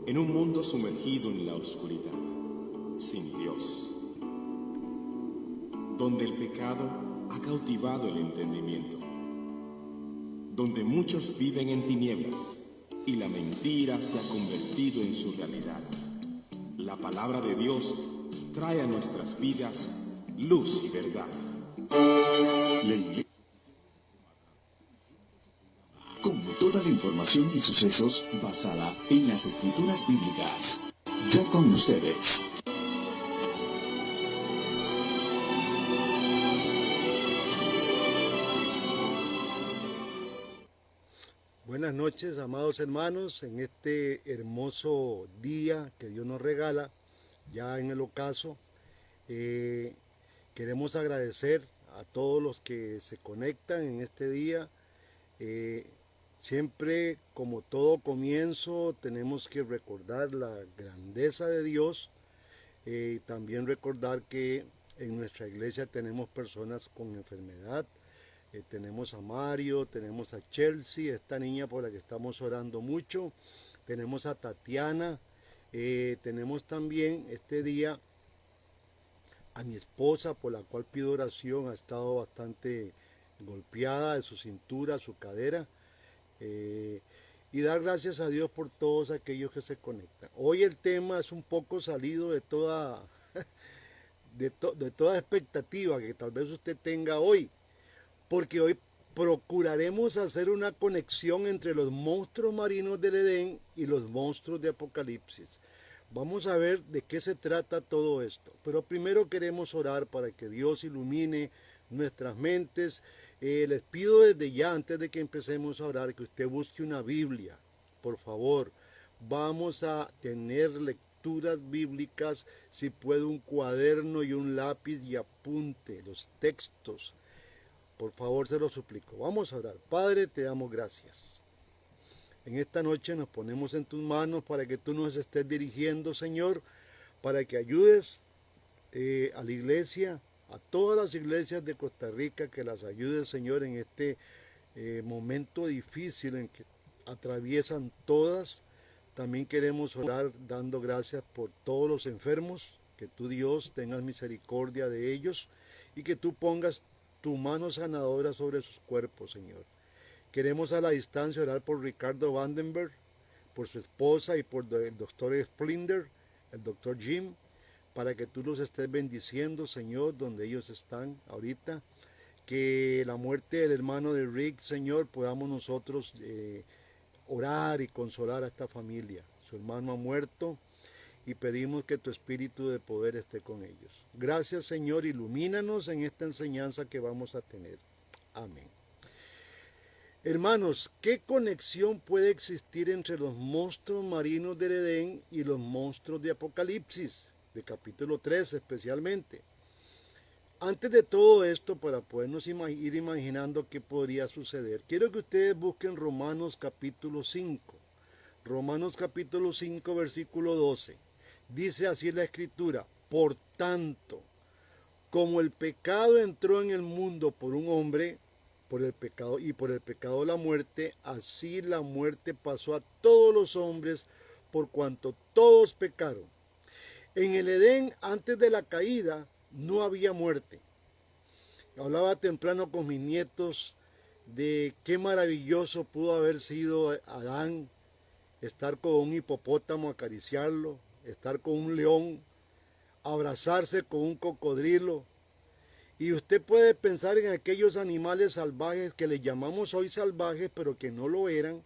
En un mundo sumergido en la oscuridad, sin Dios, donde el pecado ha cautivado el entendimiento, donde muchos viven en tinieblas y la mentira se ha convertido en su realidad, la palabra de Dios trae a nuestras vidas luz y verdad. La Iglesia, con toda la información y sucesos basada en las Escrituras bíblicas. Ya con ustedes. Buenas noches, amados hermanos, en este hermoso día que Dios nos regala, ya en el ocaso. Queremos agradecer a todos los que se conectan en este día. Siempre, como todo comienzo, tenemos que recordar la grandeza de Dios. También recordar que en nuestra iglesia tenemos personas con enfermedad. Tenemos a Mario, tenemos a Chelsea, esta niña por la que estamos orando mucho. Tenemos a Tatiana. Tenemos también este día a mi esposa, por la cual pido oración. Ha estado bastante golpeada de su cintura, su cadera. Y dar gracias a Dios por todos aquellos que se conectan. Hoy el tema es un poco salido de toda, de toda expectativa que tal vez usted tenga hoy, porque hoy procuraremos hacer una conexión entre los monstruos marinos del Edén y los monstruos de Apocalipsis. Vamos a ver de qué se trata todo esto, pero primero queremos orar para que Dios ilumine nuestras mentes. Les pido desde ya, antes de que empecemos a orar, que usted busque una Biblia, por favor. Vamos a tener lecturas bíblicas, si puede un cuaderno y un lápiz y apunte los textos. Por favor, se lo suplico. Vamos a orar. Padre, te damos gracias. En esta noche nos ponemos en tus manos para que tú nos estés dirigiendo, Señor, para que ayudes a la iglesia, a todas las iglesias de Costa Rica, que las ayudes, Señor, en este momento difícil en que atraviesan todas. También queremos orar dando gracias por todos los enfermos, que tú, Dios, tengas misericordia de ellos y que tú pongas tu mano sanadora sobre sus cuerpos, Señor. Queremos a la distancia orar por Ricardo Vandenberg, por su esposa y por el doctor Splinder, el doctor Jim, para que tú los estés bendiciendo, Señor, donde ellos están ahorita. Que la muerte del hermano de Rick, Señor, podamos nosotros orar y consolar a esta familia. Su hermano ha muerto y pedimos que tu espíritu de poder esté con ellos. Gracias, Señor, ilumínanos en esta enseñanza que vamos a tener. Amén. Hermanos, ¿qué conexión puede existir entre los monstruos marinos del Edén y los monstruos de Apocalipsis, de capítulo 3 especialmente? Antes de todo esto, para podernos ir imaginando qué podría suceder, quiero que ustedes busquen Romanos capítulo 5. Romanos capítulo 5, versículo 12. Dice así la Escritura: por tanto, como el pecado entró en el mundo por un hombre, por el pecado la muerte, así la muerte pasó a todos los hombres por cuanto todos pecaron. En el Edén, antes de la caída, no había muerte. Hablaba temprano con mis nietos de qué maravilloso pudo haber sido Adán, estar con un hipopótamo, acariciarlo, estar con un león, abrazarse con un cocodrilo. Y usted puede pensar en aquellos animales salvajes que les llamamos hoy salvajes, pero que no lo eran,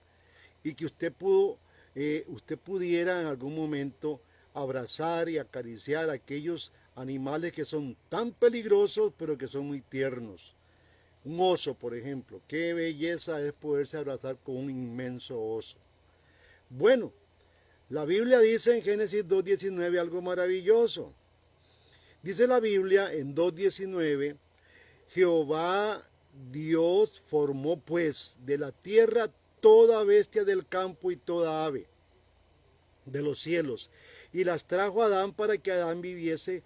y que usted pudiera en algún momento abrazar y acariciar a aquellos animales que son tan peligrosos, pero que son muy tiernos. Un oso, por ejemplo, qué belleza es poderse abrazar con un inmenso oso. Bueno, la Biblia dice en Génesis 2.19 algo maravilloso. Dice la Biblia en 2.19, Jehová Dios formó pues de la tierra toda bestia del campo y toda ave de los cielos, y las trajo a Adán para que Adán viviese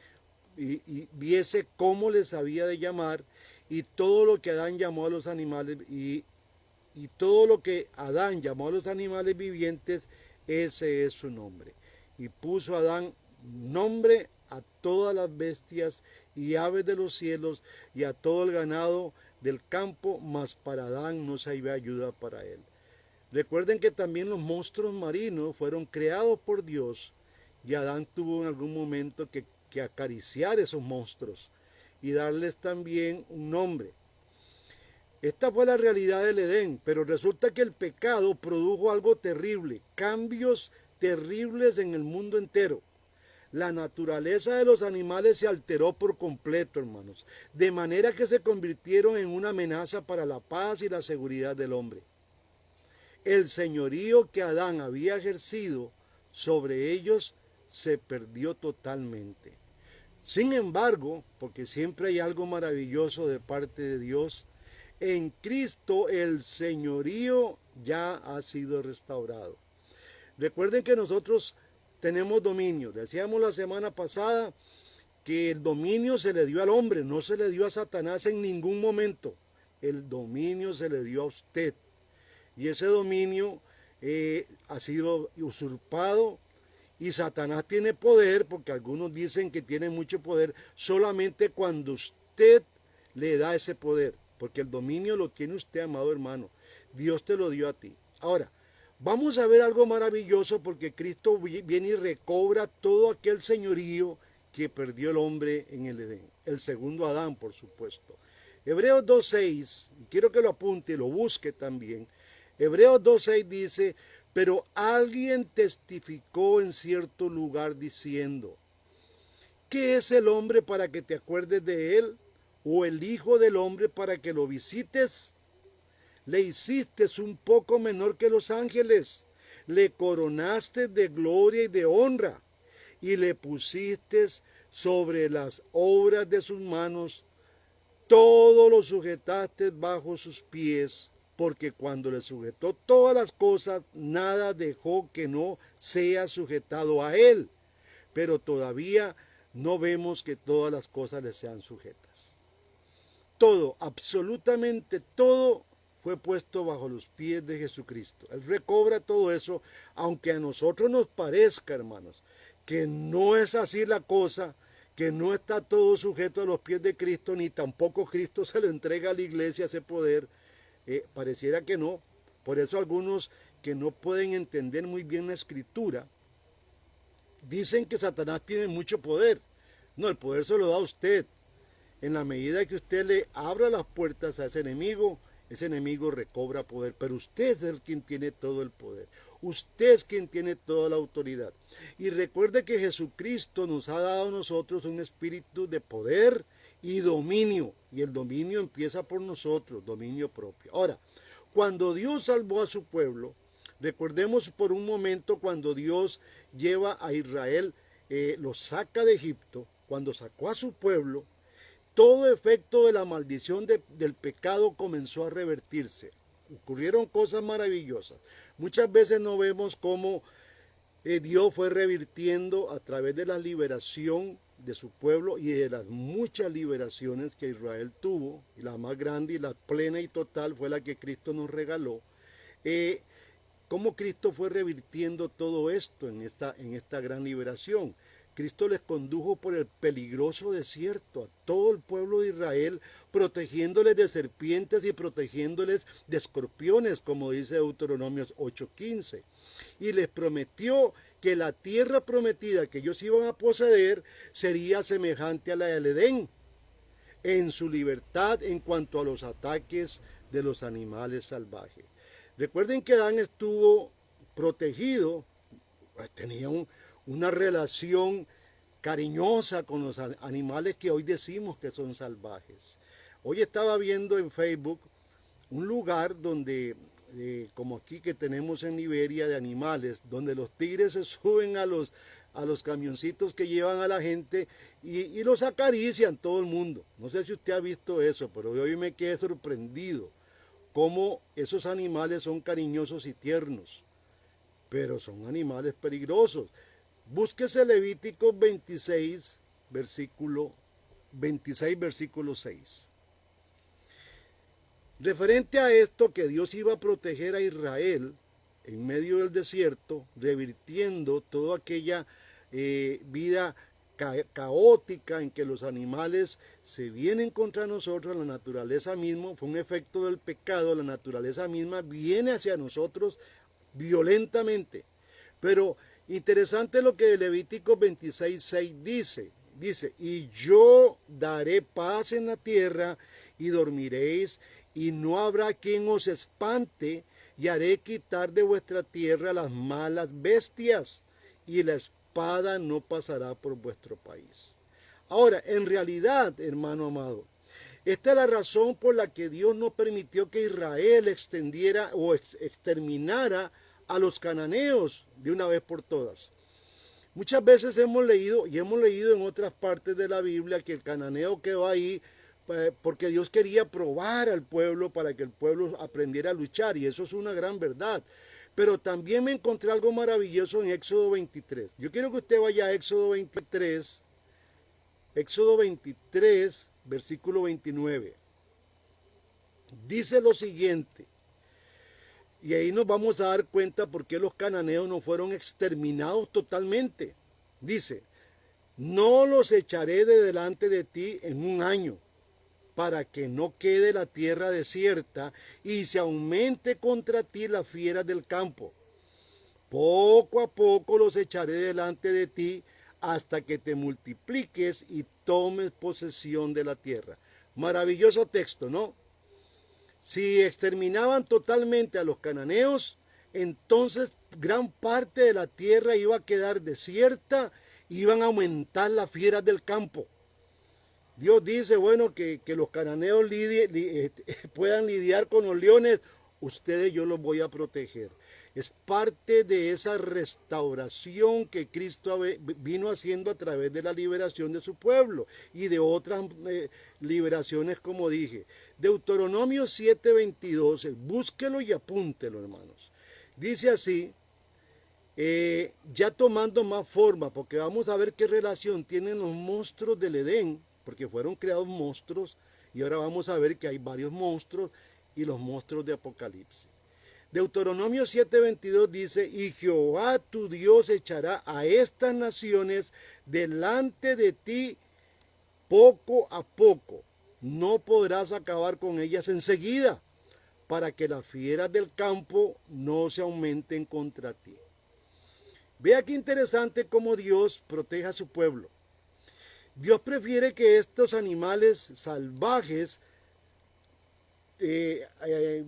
y viese cómo les había de llamar, y todo lo que Adán llamó a los animales, y todo lo que Adán llamó a los animales vivientes, ese es su nombre. Y puso Adán nombre a todas las bestias y aves de los cielos y a todo el ganado del campo, mas para Adán no se había ayuda para él. Recuerden que también los monstruos marinos fueron creados por Dios y Adán tuvo en algún momento que acariciar esos monstruos y darles también un nombre. Esta fue la realidad del Edén, pero resulta que el pecado produjo algo terrible, cambios terribles en el mundo entero. La naturaleza de los animales se alteró por completo, hermanos, de manera que se convirtieron en una amenaza para la paz y la seguridad del hombre. El señorío que Adán había ejercido sobre ellos se perdió totalmente. Sin embargo, porque siempre hay algo maravilloso de parte de Dios, en Cristo el señorío ya ha sido restaurado. Recuerden que nosotros tenemos dominio. Decíamos la semana pasada que el dominio se le dio al hombre, no se le dio a Satanás en ningún momento. El dominio se le dio a usted. Y ese dominio ha sido usurpado y Satanás tiene poder, porque algunos dicen que tiene mucho poder, solamente cuando usted le da ese poder, porque el dominio lo tiene usted, amado hermano. Dios te lo dio a ti. Ahora, vamos a ver algo maravilloso, porque Cristo viene y recobra todo aquel señorío que perdió el hombre en el Edén. El segundo Adán, por supuesto. Hebreos 2.6, quiero que lo apunte y lo busque también. Hebreos 2.6 dice, pero alguien testificó en cierto lugar diciendo, ¿qué es el hombre para que te acuerdes de él? ¿O el hijo del hombre para que lo visites? Le hiciste un poco menor que los ángeles, le coronaste de gloria y de honra, y le pusiste sobre las obras de sus manos, todo lo sujetaste bajo sus pies, porque cuando le sujetó todas las cosas, nada dejó que no sea sujetado a él. Pero todavía no vemos que todas las cosas le sean sujetas. Todo, absolutamente todo, fue puesto bajo los pies de Jesucristo. Él recobra todo eso, aunque a nosotros nos parezca, hermanos, que no es así la cosa, que no está todo sujeto a los pies de Cristo, ni tampoco Cristo se le entrega a la iglesia ese poder. Pareciera que no. Por eso algunos que no pueden entender muy bien la escritura dicen que Satanás tiene mucho poder. No, el poder se lo da a usted. En la medida que usted le abra las puertas a ese enemigo recobra poder. Pero usted es el quien tiene todo el poder. Usted es quien tiene toda la autoridad. Y recuerde que Jesucristo nos ha dado a nosotros un espíritu de poder y dominio. Y el dominio empieza por nosotros, dominio propio. Ahora, cuando Dios salvó a su pueblo, recordemos por un momento cuando Dios lleva a Israel, lo saca de Egipto, cuando sacó a su pueblo, todo efecto de la maldición del pecado comenzó a revertirse. Ocurrieron cosas maravillosas. Muchas veces no vemos cómo Dios fue revirtiendo a través de la liberación de su pueblo y de las muchas liberaciones que Israel tuvo, y la más grande y la plena y total fue la que Cristo nos regaló. Cómo Cristo fue revirtiendo todo esto en esta gran liberación. Cristo les condujo por el peligroso desierto a todo el pueblo de Israel, protegiéndoles de serpientes y protegiéndoles de escorpiones, como dice Deuteronomio 8:15. Y les prometió que la tierra prometida que ellos iban a poseer sería semejante a la del Edén, en su libertad en cuanto a los ataques de los animales salvajes. Recuerden que Adán estuvo protegido, tenía una relación cariñosa con los animales que hoy decimos que son salvajes. Hoy estaba viendo en Facebook un lugar donde, como aquí que tenemos en Liberia, de animales, donde los tigres se suben a los camioncitos que llevan a la gente y los acarician todo el mundo. No sé si usted ha visto eso, pero hoy me quedé sorprendido cómo esos animales son cariñosos y tiernos, pero son animales peligrosos. Búsquese Levítico 26, versículo 6. Referente a esto, que Dios iba a proteger a Israel, en medio del desierto, revirtiendo toda aquella vida caótica en que los animales se vienen contra nosotros, la naturaleza misma, fue un efecto del pecado, la naturaleza misma viene hacia nosotros violentamente. Pero interesante lo que Levítico 26:6 dice, y yo daré paz en la tierra y dormiréis, y no habrá quien os espante, y haré quitar de vuestra tierra las malas bestias, y la espada no pasará por vuestro país. Ahora, en realidad, hermano amado, esta es la razón por la que Dios no permitió que Israel extendiera o exterminara a los cananeos de una vez por todas. Muchas veces hemos leído, y hemos leído en otras partes de la Biblia, que el cananeo quedó ahí porque Dios quería probar al pueblo para que el pueblo aprendiera a luchar, y eso es una gran verdad. Pero también me encontré algo maravilloso en Éxodo 23. Yo quiero que usted vaya a Éxodo 23, versículo 29. Dice lo siguiente, y ahí nos vamos a dar cuenta por qué los cananeos no fueron exterminados totalmente. Dice, no los echaré de delante de ti en un año, para que no quede la tierra desierta y se aumente contra ti la fiera del campo. Poco a poco los echaré delante de ti hasta que te multipliques y tomes posesión de la tierra. Maravilloso texto, ¿no? Si exterminaban totalmente a los cananeos, entonces gran parte de la tierra iba a quedar desierta, iban a aumentar las fieras del campo. Dios dice, bueno, que los cananeos puedan lidiar con los leones, ustedes yo los voy a proteger. Es parte de esa restauración que Cristo vino haciendo a través de la liberación de su pueblo y de otras liberaciones, como dije. Deuteronomio 7:22, búsquelo y apúntelo, hermanos. Dice así, ya tomando más forma, porque vamos a ver qué relación tienen los monstruos del Edén, porque fueron creados monstruos, y ahora vamos a ver que hay varios monstruos y los monstruos de Apocalipsis. Deuteronomio 7:22 dice, y Jehová tu Dios echará a estas naciones delante de ti poco a poco, no podrás acabar con ellas enseguida, para que las fieras del campo no se aumenten contra ti. Vea qué interesante cómo Dios protege a su pueblo. Dios prefiere que estos animales salvajes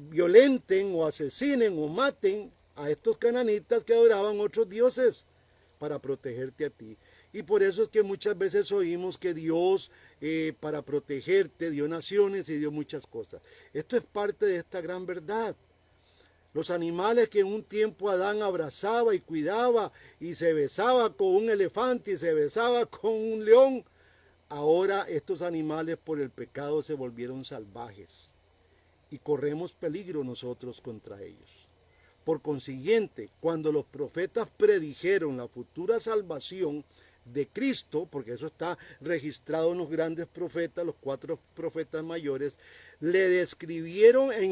violenten o asesinen o maten a estos cananitas que adoraban otros dioses para protegerte a ti. Y por eso es que muchas veces oímos que Dios para protegerte dio naciones y dio muchas cosas. Esto es parte de esta gran verdad. Los animales que en un tiempo Adán abrazaba y cuidaba y se besaba con un elefante y se besaba con un león, ahora estos animales por el pecado se volvieron salvajes y corremos peligro nosotros contra ellos. Por consiguiente, cuando los profetas predijeron la futura salvación de Cristo, porque eso está registrado en los grandes profetas, los 4 profetas mayores, le describieron en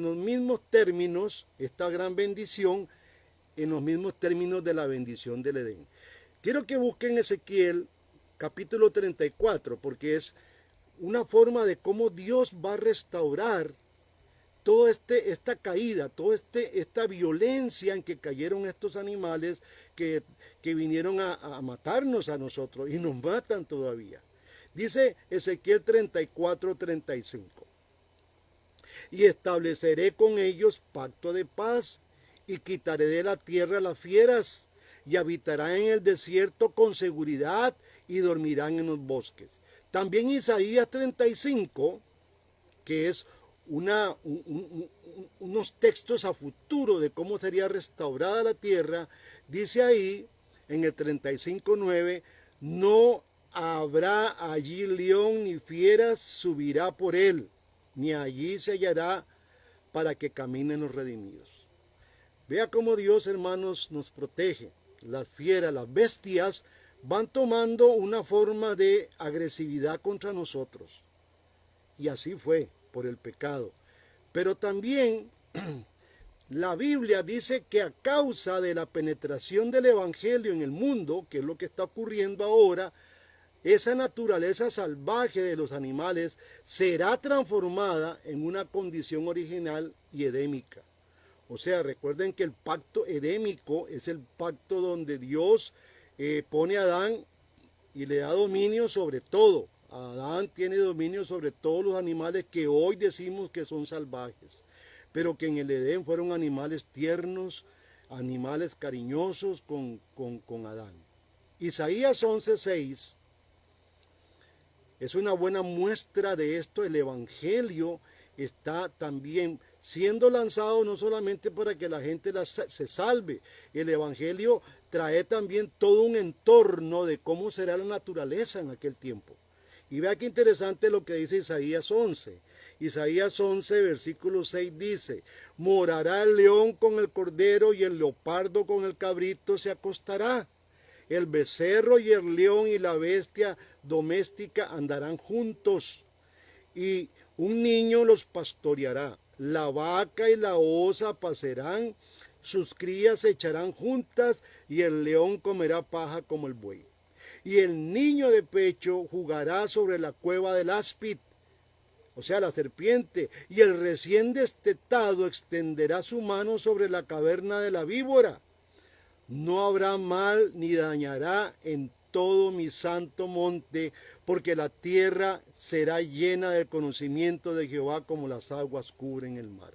los mismos términos esta gran bendición, en los mismos términos de la bendición del Edén. Quiero que busquen Ezequiel capítulo 34, porque es una forma de cómo Dios va a restaurar toda esta caída, toda esta violencia en que cayeron estos animales que vinieron a matarnos a nosotros y nos matan todavía. Dice Ezequiel 34:35. Y estableceré con ellos pacto de paz y quitaré de la tierra las fieras y habitarán en el desierto con seguridad y dormirán en los bosques. También Isaías 35, que es unos textos a futuro de cómo sería restaurada la tierra, dice ahí en el 35:9, no habrá allí león ni fieras subirá por él, ni allí se hallará para que caminen los redimidos. Vea cómo Dios, hermanos, nos protege. Las fieras, las bestias, van tomando una forma de agresividad contra nosotros. Y así fue por el pecado. Pero también La Biblia dice que a causa de la penetración del Evangelio en el mundo, que es lo que está ocurriendo ahora, esa naturaleza salvaje de los animales será transformada en una condición original y edémica. O sea, recuerden que el pacto edémico es el pacto donde Dios pone a Adán y le da dominio sobre todo. Adán tiene dominio sobre todos los animales que hoy decimos que son salvajes, pero que en el Edén fueron animales tiernos, animales cariñosos con Adán. Isaías 11:6 es una buena muestra de esto. El Evangelio está también siendo lanzado no solamente para que la gente se salve. El Evangelio trae también todo un entorno de cómo será la naturaleza en aquel tiempo. Y vea qué interesante lo que dice Isaías 11. Isaías 11, versículo 6 dice: morará el león con el cordero y el leopardo con el cabrito se acostará. El becerro y el león y la bestia doméstica andarán juntos, y un niño los pastoreará. La vaca y la osa pasarán, sus crías se echarán juntas, y el león comerá paja como el buey. Y el niño de pecho jugará sobre la cueva del áspid, o sea, la serpiente, y el recién destetado extenderá su mano sobre la caverna de la víbora. No habrá mal ni dañará en todo mi santo monte, porque la tierra será llena del conocimiento de Jehová como las aguas cubren el mar.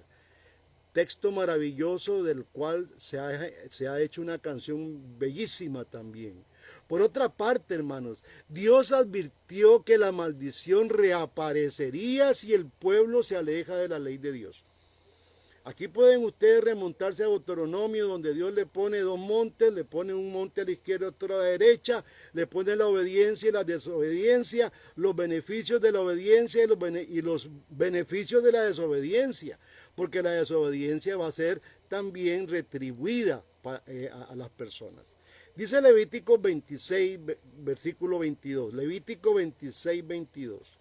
Texto maravilloso del cual se ha hecho una canción bellísima también. Por otra parte, hermanos, Dios advirtió que la maldición reaparecería si el pueblo se aleja de la ley de Dios. Aquí pueden ustedes remontarse a Deuteronomio, donde Dios le pone dos montes, le pone un monte a la izquierda y otro a la derecha, le pone la obediencia y la desobediencia, los beneficios de la obediencia y los beneficios de la desobediencia, porque la desobediencia va a ser también retribuida a las personas. Dice Levítico 26, versículo 22, Levítico 26, 22.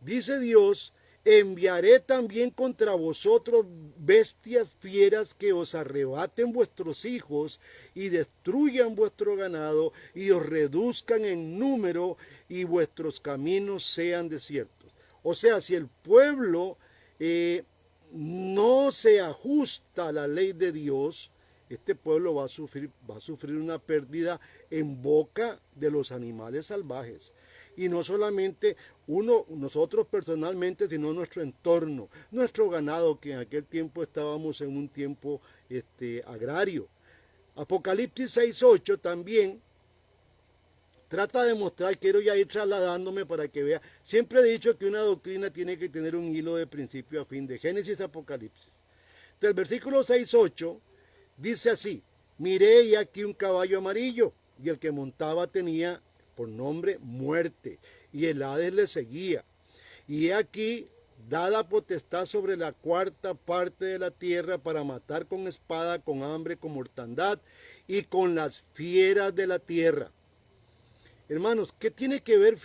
Dice Dios: enviaré también contra vosotros bestias fieras que os arrebaten vuestros hijos y destruyan vuestro ganado y os reduzcan en número y vuestros caminos sean desiertos. O sea, si el pueblo no se ajusta a la ley de Dios, este pueblo va a sufrir una pérdida en boca de los animales salvajes. Y no solamente nosotros personalmente, sino nuestro entorno, nuestro ganado, que en aquel tiempo estábamos en un tiempo agrario. Apocalipsis 6:8 también trata de mostrar, quiero ya ir trasladándome para que vea, siempre he dicho que una doctrina tiene que tener un hilo de principio a fin, de Génesis a Apocalipsis. Del versículo 6:8 dice así: miré y aquí un caballo amarillo, y el que montaba tenía por nombre Muerte, y el Hades le seguía. Y he aquí dada potestad sobre la cuarta parte de la tierra para matar con espada, con hambre, con mortandad y con las fieras de la tierra. Hermanos, ¿qué tiene que ver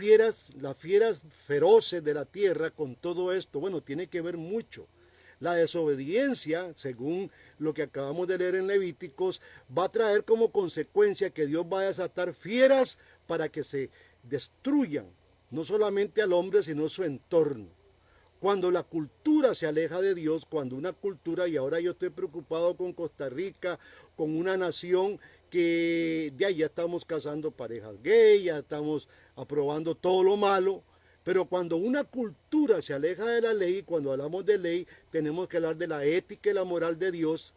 las fieras feroces de la tierra con todo esto? Bueno, tiene que ver mucho. La desobediencia, según lo que acabamos de leer en Levíticos, va a traer como consecuencia que Dios va a desatar fieras para que se destruyan, no solamente al hombre, sino su entorno. Cuando la cultura se aleja de Dios, cuando una cultura, y ahora yo estoy preocupado con Costa Rica, con una nación que de ahí ya estamos casando parejas gay, ya estamos aprobando todo lo malo, pero cuando una cultura se aleja de la ley, cuando hablamos de ley, tenemos que hablar de la ética y la moral de Dios.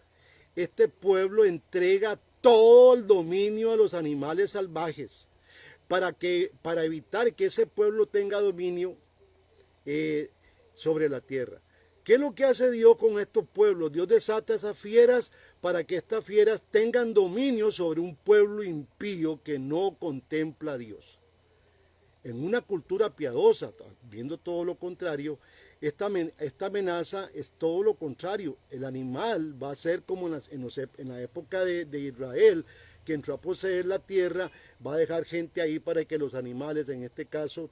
Este pueblo entrega todo el dominio a los animales salvajes para evitar que ese pueblo tenga dominio sobre la tierra. ¿Qué es lo que hace Dios con estos pueblos? Dios desata esas fieras para que estas fieras tengan dominio sobre un pueblo impío que no contempla a Dios. En una cultura piadosa, viendo todo lo contrario, esta amenaza es todo lo contrario. El animal va a ser como en la época de Israel, que entró a poseer la tierra, va a dejar gente ahí para que los animales, en este caso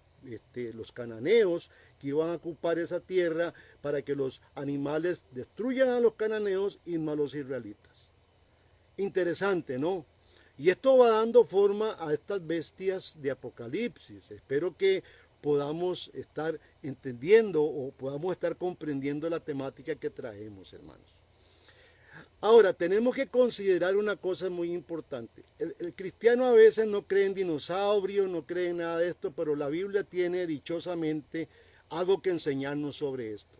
los cananeos que iban a ocupar esa tierra para que los animales destruyan a los cananeos y no a los israelitas. Interesante, ¿no? Y esto va dando forma a estas bestias de Apocalipsis. Espero que podamos estar entendiendo o podamos estar comprendiendo la temática que traemos, hermanos. Ahora, tenemos que considerar una cosa muy importante. El cristiano a veces no cree en dinosaurios, no cree en nada de esto, pero la Biblia tiene dichosamente algo que enseñarnos sobre esto.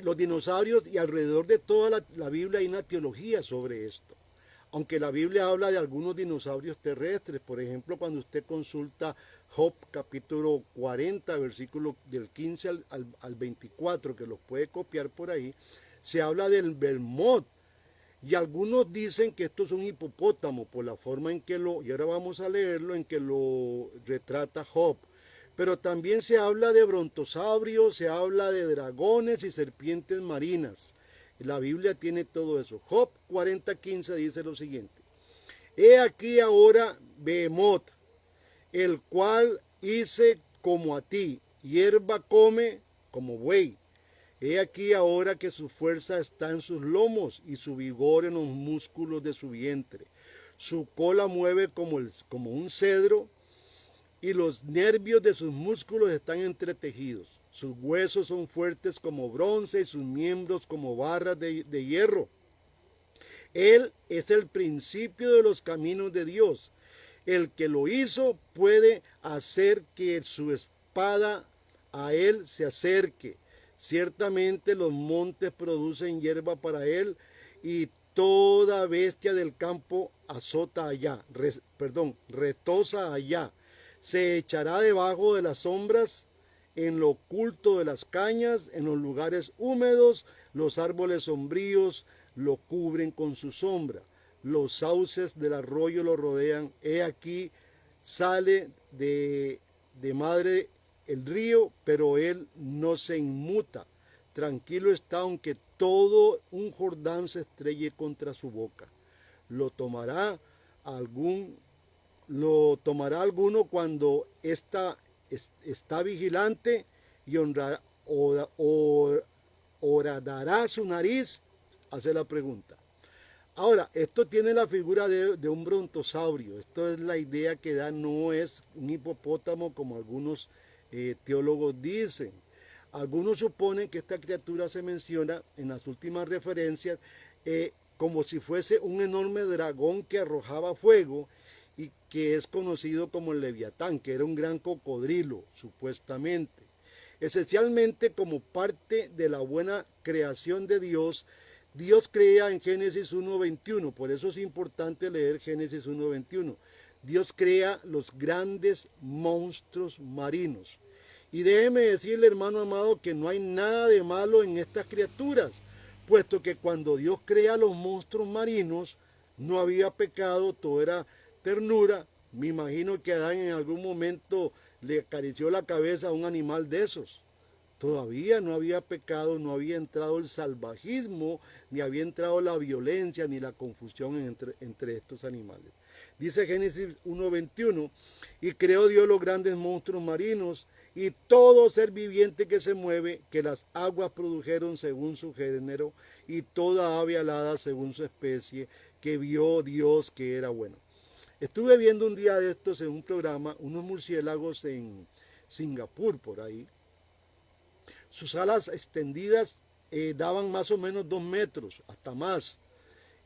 Los dinosaurios, y alrededor de toda la Biblia hay una teología sobre esto. Aunque la Biblia habla de algunos dinosaurios terrestres, por ejemplo, cuando usted consulta Job capítulo 40, versículo del 15 al 24, que los puede copiar por ahí, se habla del Belmont. Y algunos dicen que esto es un hipopótamo por la forma en que y ahora vamos a leerlo, en que lo retrata Job. Pero también se habla de brontosaurios, se habla de dragones y serpientes marinas. La Biblia tiene todo eso. Job 40:15 dice lo siguiente: He aquí ahora Behemoth, el cual hice como a ti, hierba come como buey. He aquí ahora que su fuerza está en sus lomos y su vigor en los músculos de su vientre. Su cola mueve como un cedro y los nervios de sus músculos están entretejidos. Sus huesos son fuertes como bronce y sus miembros como barras de hierro. Él es el principio de los caminos de Dios. El que lo hizo puede hacer que su espada a él se acerque. Ciertamente los montes producen hierba para él y toda bestia del campo retosa allá. Se echará debajo de las sombras, en lo oculto de las cañas, en los lugares húmedos, los árboles sombríos lo cubren con su sombra. Los sauces del arroyo lo rodean. He aquí sale de madre el río, pero él no se inmuta. Tranquilo está, aunque todo un Jordán se estrelle contra su boca. Lo tomará alguno cuando está vigilante y horadará su nariz. Hace la pregunta. Ahora, esto tiene la figura de un brontosaurio. Esto es la idea que da, no es un hipopótamo como algunos teólogos dicen. Algunos suponen que esta criatura se menciona en las últimas referencias como si fuese un enorme dragón que arrojaba fuego y que es conocido como el Leviatán, que era un gran cocodrilo, supuestamente. Esencialmente, como parte de la buena creación de Dios, Dios crea en Génesis 1:21, por eso es importante leer Génesis 1:21. Dios crea los grandes monstruos marinos. Y déjeme decirle, hermano amado, que no hay nada de malo en estas criaturas, puesto que cuando Dios crea los monstruos marinos, no había pecado, todo era ternura. Me imagino que Adán en algún momento le acarició la cabeza a un animal de esos. Todavía no había pecado, no había entrado el salvajismo, ni había entrado la violencia, ni la confusión entre estos animales. Dice Génesis 1:21, y creó Dios los grandes monstruos marinos y todo ser viviente que se mueve, que las aguas produjeron según su género, y toda ave alada según su especie, que vio Dios que era bueno. Estuve viendo un día de estos en un programa, unos murciélagos en Singapur, por ahí. Sus alas extendidas daban más o menos 2 metros, hasta más.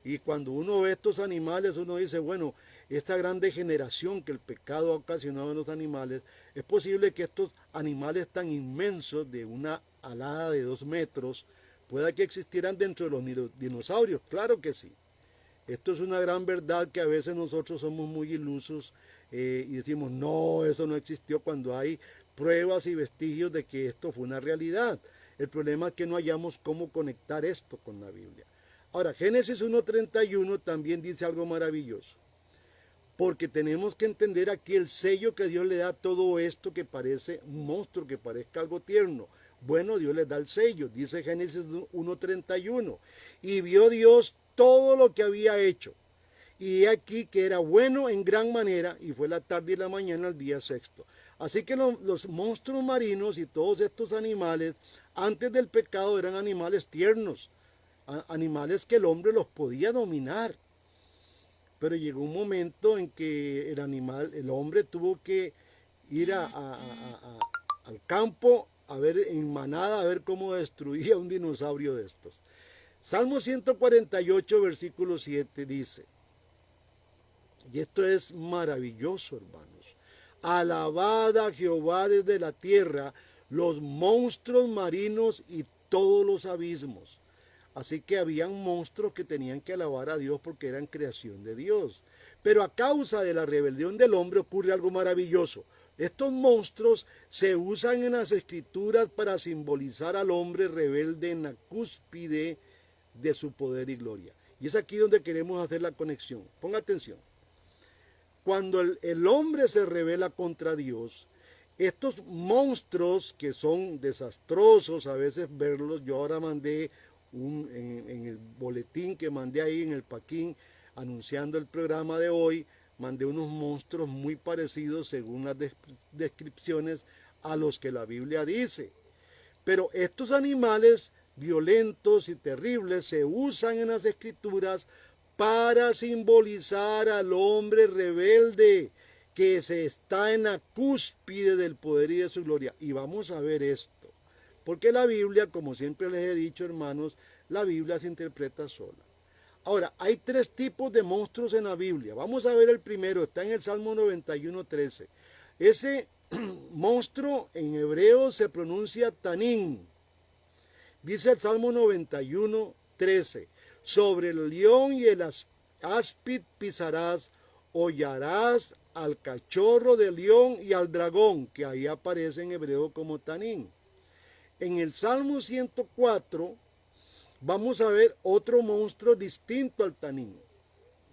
Y cuando uno ve estos animales, uno dice, bueno, esta gran degeneración que el pecado ha ocasionado en los animales, es posible que estos animales tan inmensos, de una alada de 2 metros, pueda que existieran dentro de los dinosaurios. Claro que sí. Esto es una gran verdad que a veces nosotros somos muy ilusos y decimos, no, eso no existió, cuando hay pruebas y vestigios de que esto fue una realidad. El problema es que no hallamos cómo conectar esto con la Biblia. Ahora, Génesis 1:31 también dice algo maravilloso, porque tenemos que entender aquí el sello que Dios le da a todo esto que parece un monstruo, que parezca algo tierno. Bueno, Dios les da el sello, dice Génesis 1:31, y vio Dios todo lo que había hecho, y he aquí que era bueno en gran manera, y fue la tarde y la mañana el día sexto. Así que los monstruos marinos y todos estos animales, antes del pecado, eran animales tiernos, animales que el hombre los podía dominar. Pero llegó un momento en que el hombre tuvo que ir al campo a ver en manada, a ver cómo destruía un dinosaurio de estos. Salmo 148, versículo 7 dice, y esto es maravilloso, hermanos, alabad a Jehová desde la tierra, los monstruos marinos y todos los abismos. Así que habían monstruos que tenían que alabar a Dios porque eran creación de Dios. Pero a causa de la rebelión del hombre ocurre algo maravilloso. Estos monstruos se usan en las escrituras para simbolizar al hombre rebelde en la cúspide de su poder y gloria. Y es aquí donde queremos hacer la conexión. Ponga atención. Cuando el hombre se rebela contra Dios, estos monstruos que son desastrosos, a veces verlos, yo ahora mandé en el boletín que mandé ahí en el paquín anunciando el programa de hoy, mandé unos monstruos muy parecidos según las descripciones a los que la Biblia dice. Pero estos animales violentos y terribles se usan en las escrituras para simbolizar al hombre rebelde que se está en la cúspide del poder y de su gloria. Y vamos a ver esto. Porque la Biblia, como siempre les he dicho, hermanos, la Biblia se interpreta sola. Ahora, hay tres tipos de monstruos en la Biblia. Vamos a ver el primero, está en el Salmo 91:13. Ese monstruo en hebreo se pronuncia tanín. Dice el Salmo 91:13, sobre el león y el áspid pisarás, hollarás al cachorro del león y al dragón, que ahí aparece en hebreo como tanín. En el Salmo 104 vamos a ver otro monstruo distinto al tanín.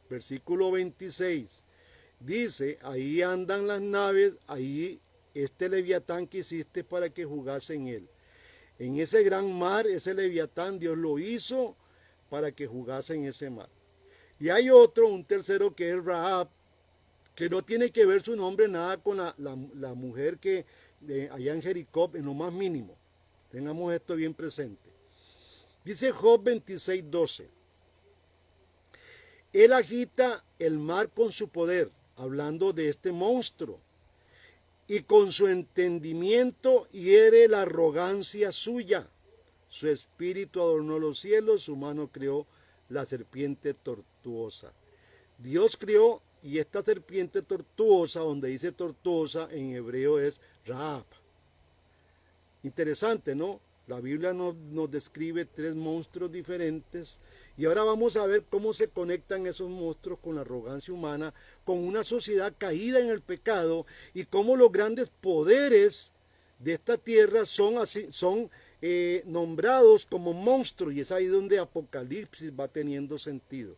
Versículo 26. Dice, ahí andan las naves, ahí este leviatán que hiciste para que jugase en él. En ese gran mar, ese leviatán, Dios lo hizo para que jugase en ese mar. Y hay otro, un tercero que es Rahab, que no tiene que ver su nombre nada con la mujer que allá en Jericó, en lo más mínimo. Tengamos esto bien presente. Dice Job 26:12. Él agita el mar con su poder, hablando de este monstruo, y con su entendimiento hiere la arrogancia suya. Su espíritu adornó los cielos, su mano creó la serpiente tortuosa. Dios creó, y esta serpiente tortuosa, donde dice tortuosa, en hebreo es Rahab. Interesante, ¿no? La Biblia nos describe tres monstruos diferentes y ahora vamos a ver cómo se conectan esos monstruos con la arrogancia humana, con una sociedad caída en el pecado y cómo los grandes poderes de esta tierra son nombrados como monstruos, y es ahí donde Apocalipsis va teniendo sentido.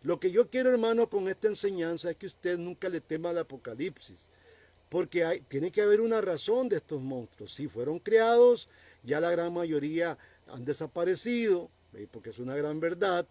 Lo que yo quiero, hermano, con esta enseñanza es que usted nunca le tema al Apocalipsis, porque tiene que haber una razón de estos monstruos. Si fueron creados, ya la gran mayoría han desaparecido, porque es una gran verdad,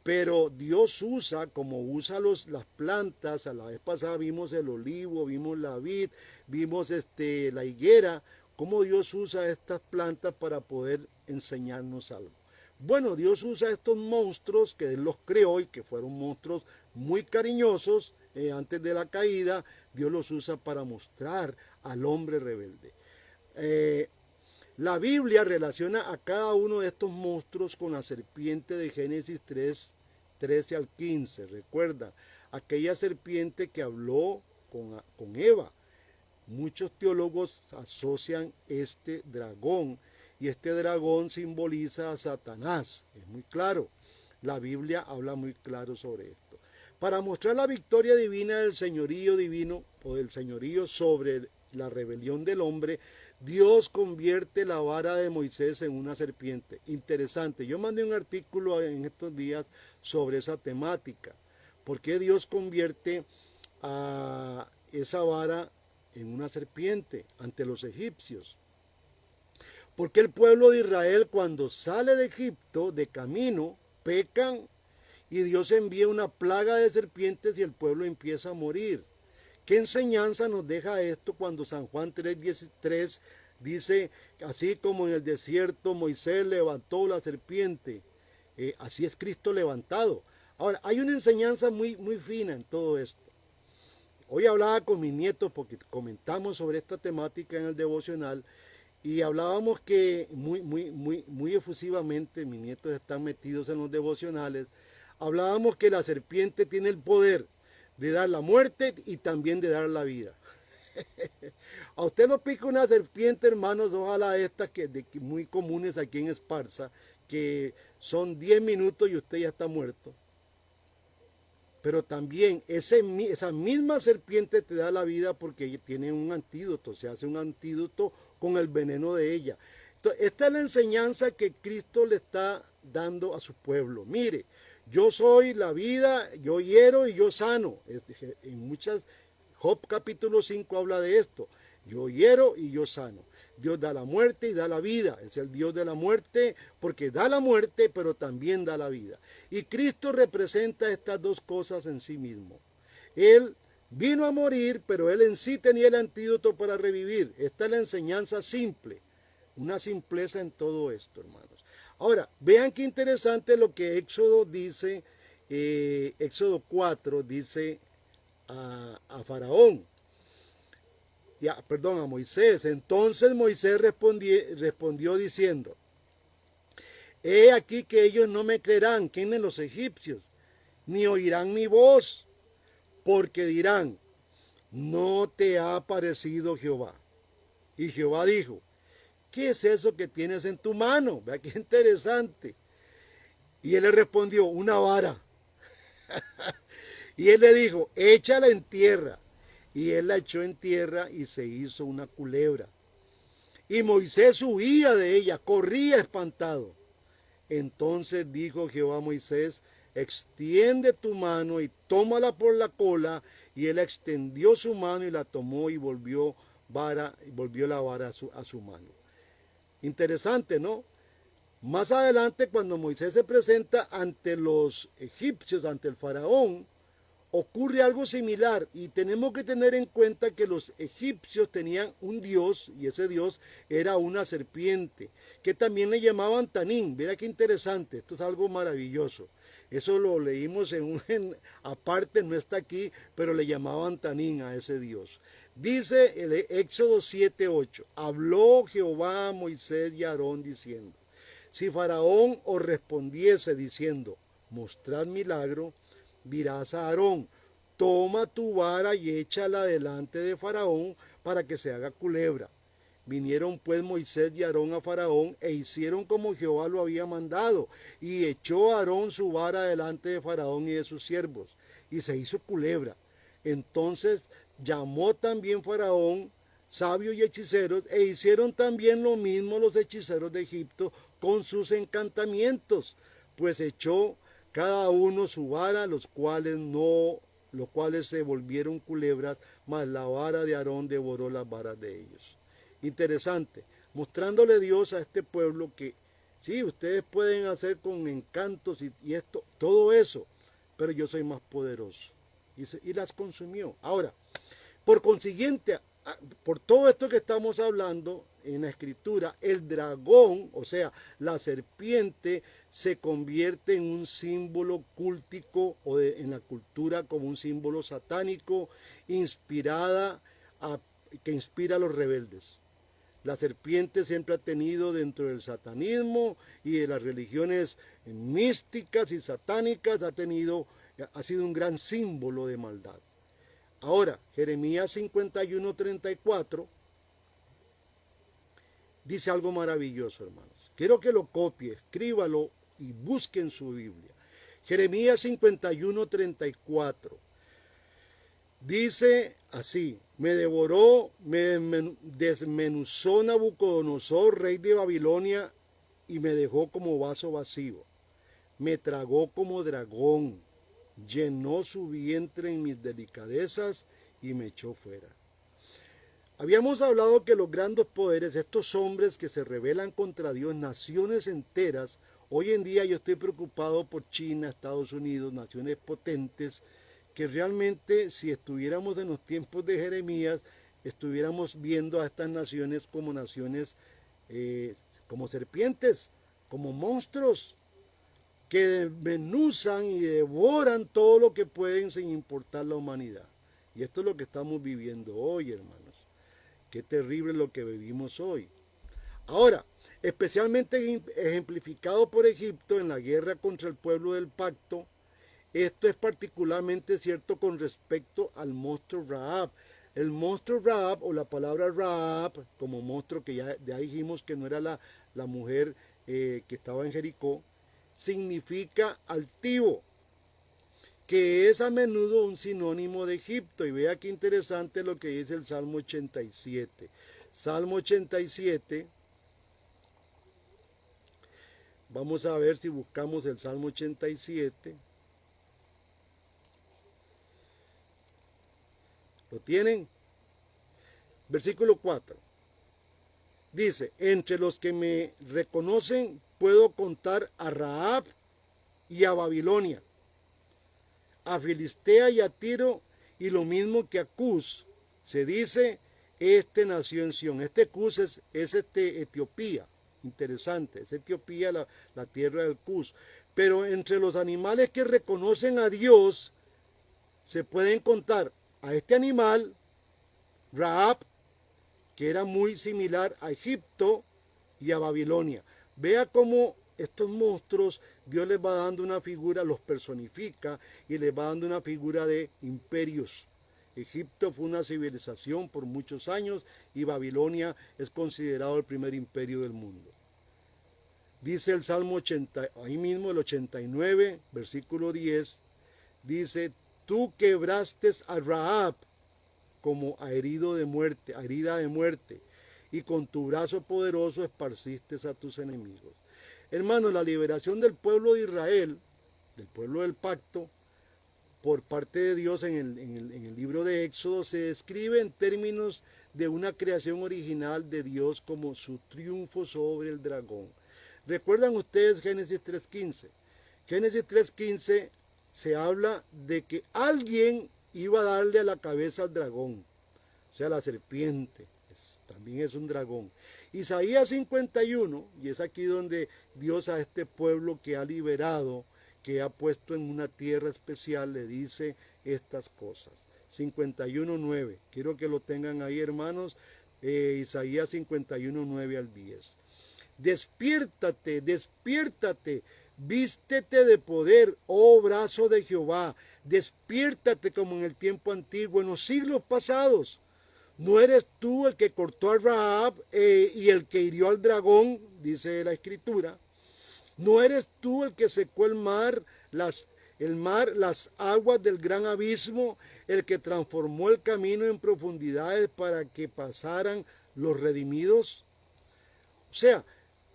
pero Dios usa, como usa las plantas. A la vez pasada vimos el olivo, vimos la vid, vimos la higuera, cómo Dios usa estas plantas para poder enseñarnos algo. Bueno, Dios usa estos monstruos que Él los creó y que fueron monstruos muy cariñosos antes de la caída. Dios los usa para mostrar al hombre rebelde. La Biblia relaciona a cada uno de estos monstruos con la serpiente de Génesis 3, 13 al 15. Recuerda, aquella serpiente que habló con Eva. Muchos teólogos asocian este dragón, y este dragón simboliza a Satanás. Es muy claro. La Biblia habla muy claro sobre esto. Para mostrar la victoria divina del señorío divino, o del señorío sobre la rebelión del hombre, Dios convierte la vara de Moisés en una serpiente. Interesante. Yo mandé un artículo en estos días sobre esa temática. ¿Por qué Dios convierte a esa vara en una serpiente ante los egipcios? Porque el pueblo de Israel, cuando sale de Egipto, de camino, pecan y Dios envía una plaga de serpientes y el pueblo empieza a morir. ¿Qué enseñanza nos deja esto cuando San Juan 3:13 dice, así como en el desierto Moisés levantó la serpiente, así es Cristo levantado? Ahora, hay una enseñanza muy, muy fina en todo esto. Hoy hablaba con mis nietos porque comentamos sobre esta temática en el devocional y hablábamos que muy efusivamente, mis nietos están metidos en los devocionales, hablábamos que la serpiente tiene el poder de dar la muerte y también de dar la vida. A usted lo pica una serpiente, hermanos, ojalá estas muy comunes aquí en Esparza, que son 10 minutos y usted ya está muerto. Pero también esa misma serpiente te da la vida porque tiene un antídoto, se hace un antídoto con el veneno de ella. Entonces, esta es la enseñanza que Cristo le está dando a su pueblo. Mire, yo soy la vida, yo hiero y yo sano. En muchas, Job capítulo 5 habla de esto. Yo hiero y yo sano. Dios da la muerte y da la vida. Es el Dios de la muerte porque da la muerte, pero también da la vida. Y Cristo representa estas dos cosas en sí mismo. Él vino a morir, pero Él en sí tenía el antídoto para revivir. Esta es la enseñanza simple. Una simpleza en todo esto, hermanos. Ahora, vean qué interesante lo que Éxodo dice, Éxodo 4 dice a Faraón. A Moisés. Entonces Moisés respondió diciendo, he aquí que ellos no me creerán, ¿quiénes los egipcios? Ni oirán mi voz, porque dirán, no te ha aparecido Jehová. Y Jehová dijo, ¿qué es eso que tienes en tu mano? Vea qué interesante. Y él le respondió, una vara. Y él le dijo, échala en tierra. Y él la echó en tierra y se hizo una culebra. Y Moisés huía de ella, corría espantado. Entonces dijo Jehová a Moisés, extiende tu mano y tómala por la cola. Y él extendió su mano y la tomó y volvió la vara a su mano. Interesante, ¿no? Más adelante, cuando Moisés se presenta ante los egipcios, ante el faraón, ocurre algo similar y tenemos que tener en cuenta que los egipcios tenían un dios y ese dios era una serpiente que también le llamaban Tanín. Mira qué interesante, esto es algo maravilloso. Eso lo leímos aparte, no está aquí, pero le llamaban Tanín a ese dios. Dice el Éxodo 7:8, habló Jehová a Moisés y a Aarón diciendo, si Faraón os respondiese diciendo, mostrad milagro, dirás a Aarón, toma tu vara y échala delante de Faraón para que se haga culebra. Vinieron pues Moisés y Aarón a Faraón e hicieron como Jehová lo había mandado. Y echó Aarón su vara delante de Faraón y de sus siervos. Y se hizo culebra. Entonces llamó también Faraón sabios y hechiceros e hicieron también lo mismo los hechiceros de Egipto con sus encantamientos. Pues echó cada uno su vara, los cuales se volvieron culebras, mas la vara de Aarón devoró las varas de ellos. Interesante, mostrándole Dios a este pueblo que sí, ustedes pueden hacer con encantos y esto, todo eso, pero yo soy más poderoso. Y las consumió. Ahora, por consiguiente, por todo esto que estamos hablando en la escritura, el dragón, o sea, la serpiente, se convierte en un símbolo cúltico en la cultura como un símbolo satánico que inspira a los rebeldes. La serpiente siempre ha tenido dentro del satanismo y de las religiones místicas y satánicas, ha sido un gran símbolo de maldad. Ahora, Jeremías 51:34 dice algo maravilloso, hermanos. Quiero que lo copie, escríbalo y busque en su Biblia. Jeremías 51:34 dice así, me devoró, me desmenuzó Nabucodonosor, rey de Babilonia, y me dejó como vaso vacío. Me tragó como dragón, llenó su vientre en mis delicadezas y me echó fuera. Habíamos hablado que los grandes poderes, estos hombres que se rebelan contra Dios, naciones enteras, Hoy en día yo estoy preocupado por China, Estados Unidos, naciones potentes, que realmente si estuviéramos en los tiempos de Jeremías, estuviéramos viendo a estas naciones como naciones, como serpientes, como monstruos, que desmenuzan y devoran todo lo que pueden sin importar la humanidad. Y esto es lo que estamos viviendo hoy, hermanos. Qué terrible lo que vivimos hoy. Ahora, especialmente ejemplificado por Egipto en la guerra contra el pueblo del pacto, esto es particularmente cierto con respecto al monstruo Rahab. El monstruo Rahab, o la palabra Rahab, como monstruo que ya dijimos que no era la mujer que estaba en Jericó, significa altivo, que es a menudo un sinónimo de Egipto. Y vea qué interesante lo que dice el Salmo 87. Salmo 87, vamos a ver si buscamos el Salmo 87. ¿Lo tienen? Versículo 4. Dice, entre los que me reconocen puedo contar a Rahab y a Babilonia, a Filistea y a Tiro, y lo mismo que a Cus. Se dice, este nació en Sión. Este Cus es Etiopía. Interesante, es Etiopía la tierra del Cus. Pero entre los animales que reconocen a Dios, se pueden contar a este animal, Rahab, que era muy similar a Egipto y a Babilonia. Vea cómo estos monstruos Dios les va dando una figura, los personifica y les va dando una figura de imperios. Egipto fue una civilización por muchos años y Babilonia es considerado el primer imperio del mundo. Dice el Salmo 80, ahí mismo el 89, versículo 10, dice, tú quebraste a Rahab como a herida de muerte, y con tu brazo poderoso esparciste a tus enemigos. Hermanos, la liberación del pueblo de Israel, del pueblo del pacto, por parte de Dios en el libro de Éxodo, se describe en términos de una creación original de Dios como su triunfo sobre el dragón. ¿Recuerdan ustedes Génesis 3.15? Génesis 3.15 se habla de que alguien iba a darle a la cabeza al dragón, o sea, la serpiente, también es un dragón. Isaías 51, y es aquí donde Dios a este pueblo que ha liberado, que ha puesto en una tierra especial, le dice estas cosas. 51.9, quiero que lo tengan ahí, hermanos, Isaías 51.9 al 10. Despiértate, despiértate, vístete de poder, oh brazo de Jehová, despiértate como en el tiempo antiguo, en los siglos pasados. ¿No eres tú el que cortó a Rahab y el que hirió al dragón? Dice la Escritura. ¿No eres tú el que secó el mar, las aguas del gran abismo, el que transformó el camino en profundidades para que pasaran los redimidos? O sea,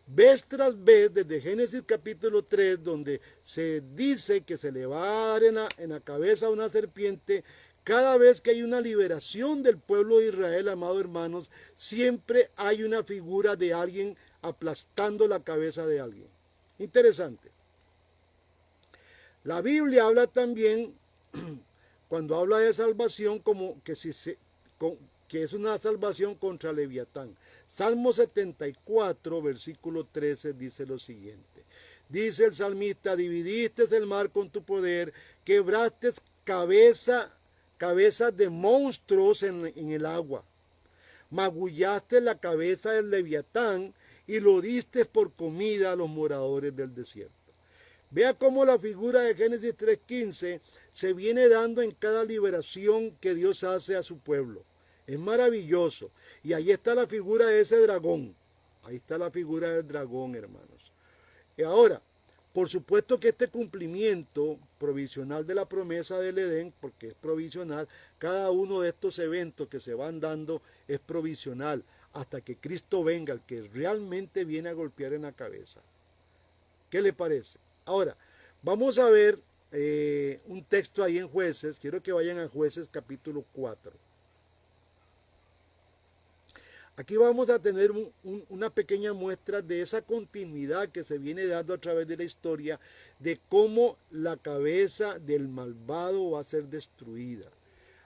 vez tras vez, desde Génesis capítulo 3, donde se dice que se le va a dar en la cabeza a una serpiente, cada vez que hay una liberación del pueblo de Israel, amados hermanos, siempre hay una figura de alguien aplastando la cabeza de alguien. Interesante. La Biblia habla también, cuando habla de salvación, como que es una salvación contra Leviatán. Salmo 74, versículo 13, dice lo siguiente. Dice el salmista, dividiste el mar con tu poder, quebraste cabezas de monstruos en el agua. Magullaste la cabeza del Leviatán y lo diste por comida a los moradores del desierto. Vea cómo la figura de Génesis 3.15 se viene dando en cada liberación que Dios hace a su pueblo. Es maravilloso. Y ahí está la figura de ese dragón. Ahí está la figura del dragón, hermanos. Y ahora, por supuesto que este cumplimiento provisional de la promesa del Edén, porque es provisional, cada uno de estos eventos que se van dando es provisional hasta que Cristo venga, el que realmente viene a golpear en la cabeza. ¿Qué le parece? Ahora, vamos a ver un texto ahí en Jueces. Quiero que vayan a Jueces capítulo 4. Aquí vamos a tener una pequeña muestra de esa continuidad que se viene dando a través de la historia, de cómo la cabeza del malvado va a ser destruida.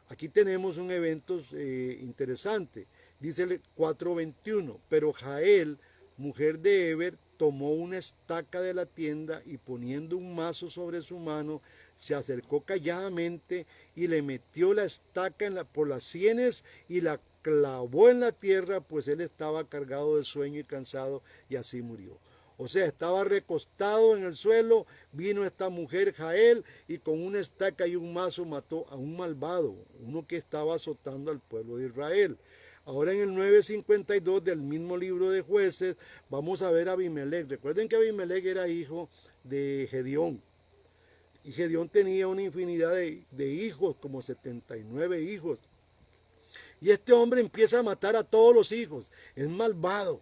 Aquí tenemos un evento interesante. Dice el 4:21, pero Jael, mujer de Eber, tomó una estaca de la tienda y poniendo un mazo sobre su mano, se acercó calladamente y le metió la estaca por las sienes y la clavó en la tierra, pues él estaba cargado de sueño y cansado, y así murió. O sea, estaba recostado en el suelo, vino esta mujer Jael y con una estaca y un mazo mató a un malvado, uno que estaba azotando al pueblo de Israel. Ahora en el 9:52 del mismo libro de Jueces vamos a ver a Abimelech. Recuerden que Abimelech era hijo de Gedeón. Y Gedeón tenía una infinidad de hijos, como 79 hijos. Y este hombre empieza a matar a todos los hijos. Es malvado.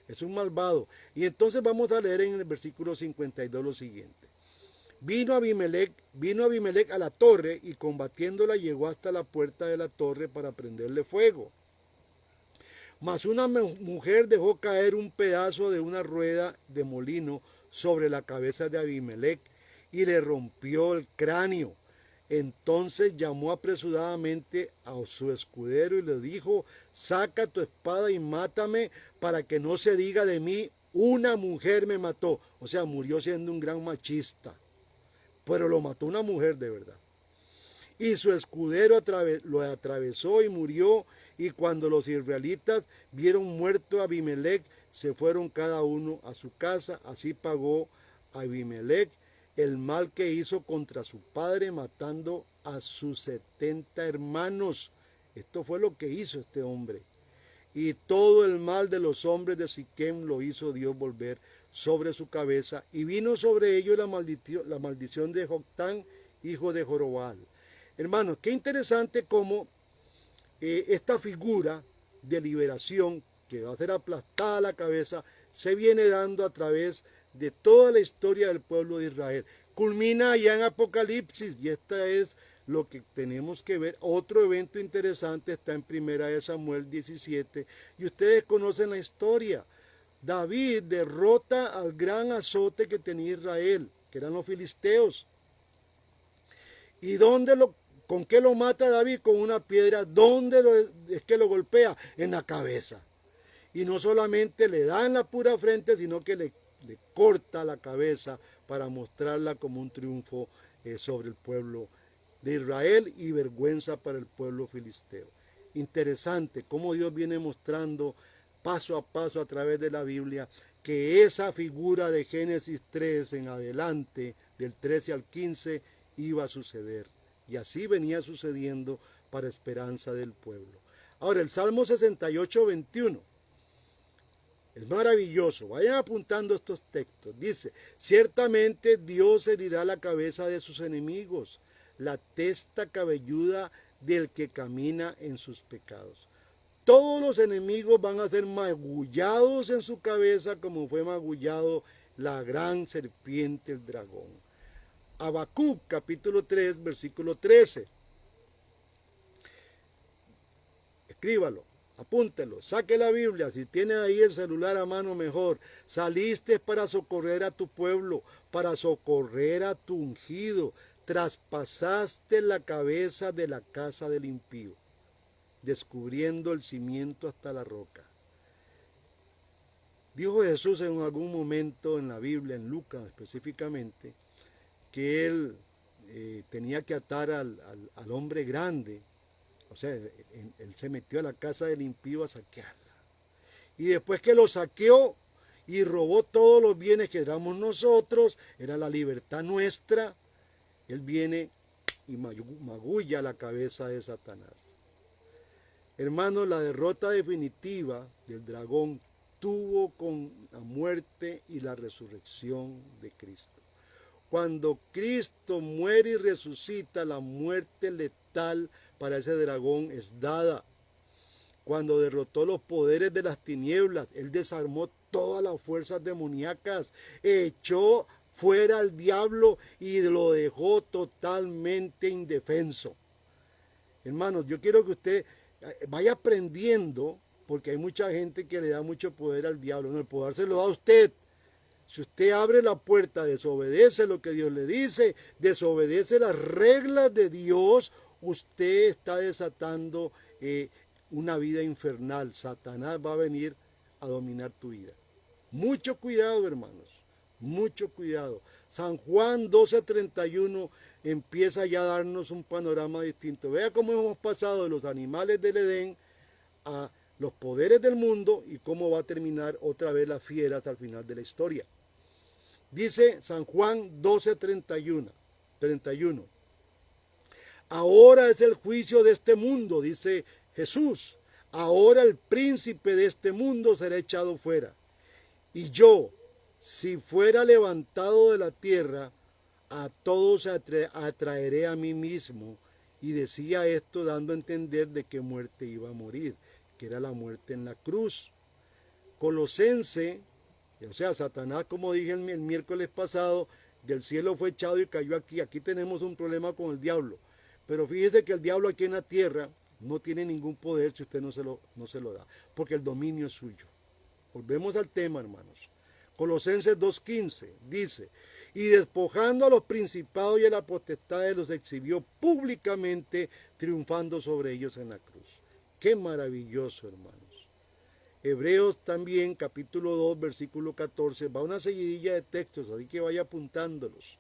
Es un malvado. Y entonces vamos a leer en el versículo 52 lo siguiente. Vino Abimelech a la torre y combatiéndola llegó hasta la puerta de la torre para prenderle fuego. Mas una mujer dejó caer un pedazo de una rueda de molino sobre la cabeza de Abimelech y le rompió el cráneo. Entonces llamó apresuradamente a su escudero y le dijo, saca tu espada y mátame para que no se diga de mí, una mujer me mató. O sea, murió siendo un gran machista, pero lo mató una mujer de verdad. Y su escudero lo atravesó y murió, y cuando los israelitas vieron muerto a Abimelech, se fueron cada uno a su casa. Así pagó Abimelech el mal que hizo contra su padre, matando a sus 70 hermanos. Esto fue lo que hizo este hombre. Y todo el mal de los hombres de Siquem lo hizo Dios volver sobre su cabeza. Y vino sobre ellos la maldición de Joctán, hijo de Jorobal. Hermanos, qué interesante cómo esta figura de liberación, que va a ser aplastada la cabeza, se viene dando a través de toda la historia del pueblo de Israel. Culmina allá en Apocalipsis, y esta es lo que tenemos que ver. Otro evento interesante está en 1 Samuel 17, y ustedes conocen la historia. David derrota al gran azote que tenía Israel, que eran los filisteos. ¿Y con qué lo mata David? Con una piedra. ¿Dónde es que lo golpea? En la cabeza. Y no solamente le da en la pura frente, sino que le corta la cabeza para mostrarla como un triunfo sobre el pueblo de Israel y vergüenza para el pueblo filisteo. Interesante cómo Dios viene mostrando paso a paso a través de la Biblia que esa figura de Génesis 3 en adelante, del 13 al 15, iba a suceder. Y así venía sucediendo para esperanza del pueblo. Ahora, el Salmo 68, 21. Es maravilloso. Vayan apuntando estos textos. Dice, ciertamente Dios herirá la cabeza de sus enemigos, la testa cabelluda del que camina en sus pecados. Todos los enemigos van a ser magullados en su cabeza como fue magullado la gran serpiente, el dragón. Habacuc, capítulo 3, versículo 13. Escríbalo. Apúntelo, saque la Biblia, si tiene ahí el celular a mano mejor. Saliste para socorrer a tu pueblo, para socorrer a tu ungido. Traspasaste la cabeza de la casa del impío, descubriendo el cimiento hasta la roca. Dijo Jesús en algún momento en la Biblia, en Lucas específicamente, que él tenía que atar al hombre grande. O sea, él se metió a la casa del impío a saquearla. Y después que lo saqueó y robó todos los bienes que éramos nosotros, era la libertad nuestra, él viene y magulla la cabeza de Satanás. Hermanos, la derrota definitiva del dragón tuvo con la muerte y la resurrección de Cristo. Cuando Cristo muere y resucita, la muerte letal para ese dragón es dada. Cuando derrotó los poderes de las tinieblas, él desarmó todas las fuerzas demoníacas, echó fuera al diablo y lo dejó totalmente indefenso. Hermanos, yo quiero que usted vaya aprendiendo porque hay mucha gente que le da mucho poder al diablo. No, el poder se lo da a usted. Si usted abre la puerta, desobedece lo que Dios le dice, desobedece las reglas de Dios, usted está desatando una vida infernal. Satanás va a venir a dominar tu vida. Mucho cuidado, hermanos, mucho cuidado. San Juan 12:31 empieza ya a darnos un panorama distinto. Vea cómo hemos pasado de los animales del Edén a los poderes del mundo y cómo va a terminar otra vez las fieras al final de la historia. Dice San Juan 12:31. Ahora es el juicio de este mundo, dice Jesús. Ahora el príncipe de este mundo será echado fuera. Y yo, si fuera levantado de la tierra, a todos atraeré a mí mismo. Y decía esto dando a entender de qué muerte iba a morir, que era la muerte en la cruz. Colosense, o sea, Satanás, como dije el miércoles pasado, del cielo fue echado y cayó aquí. Aquí tenemos un problema con el diablo. Pero fíjese que el diablo aquí en la tierra no tiene ningún poder si usted no se lo da, porque el dominio es suyo. Volvemos al tema, hermanos. Colosenses 2:15 dice, y despojando a los principados y a las potestades los exhibió públicamente, triunfando sobre ellos en la cruz. Qué maravilloso, hermanos. Hebreos también, capítulo 2, versículo 14, va una seguidilla de textos, así que vaya apuntándolos.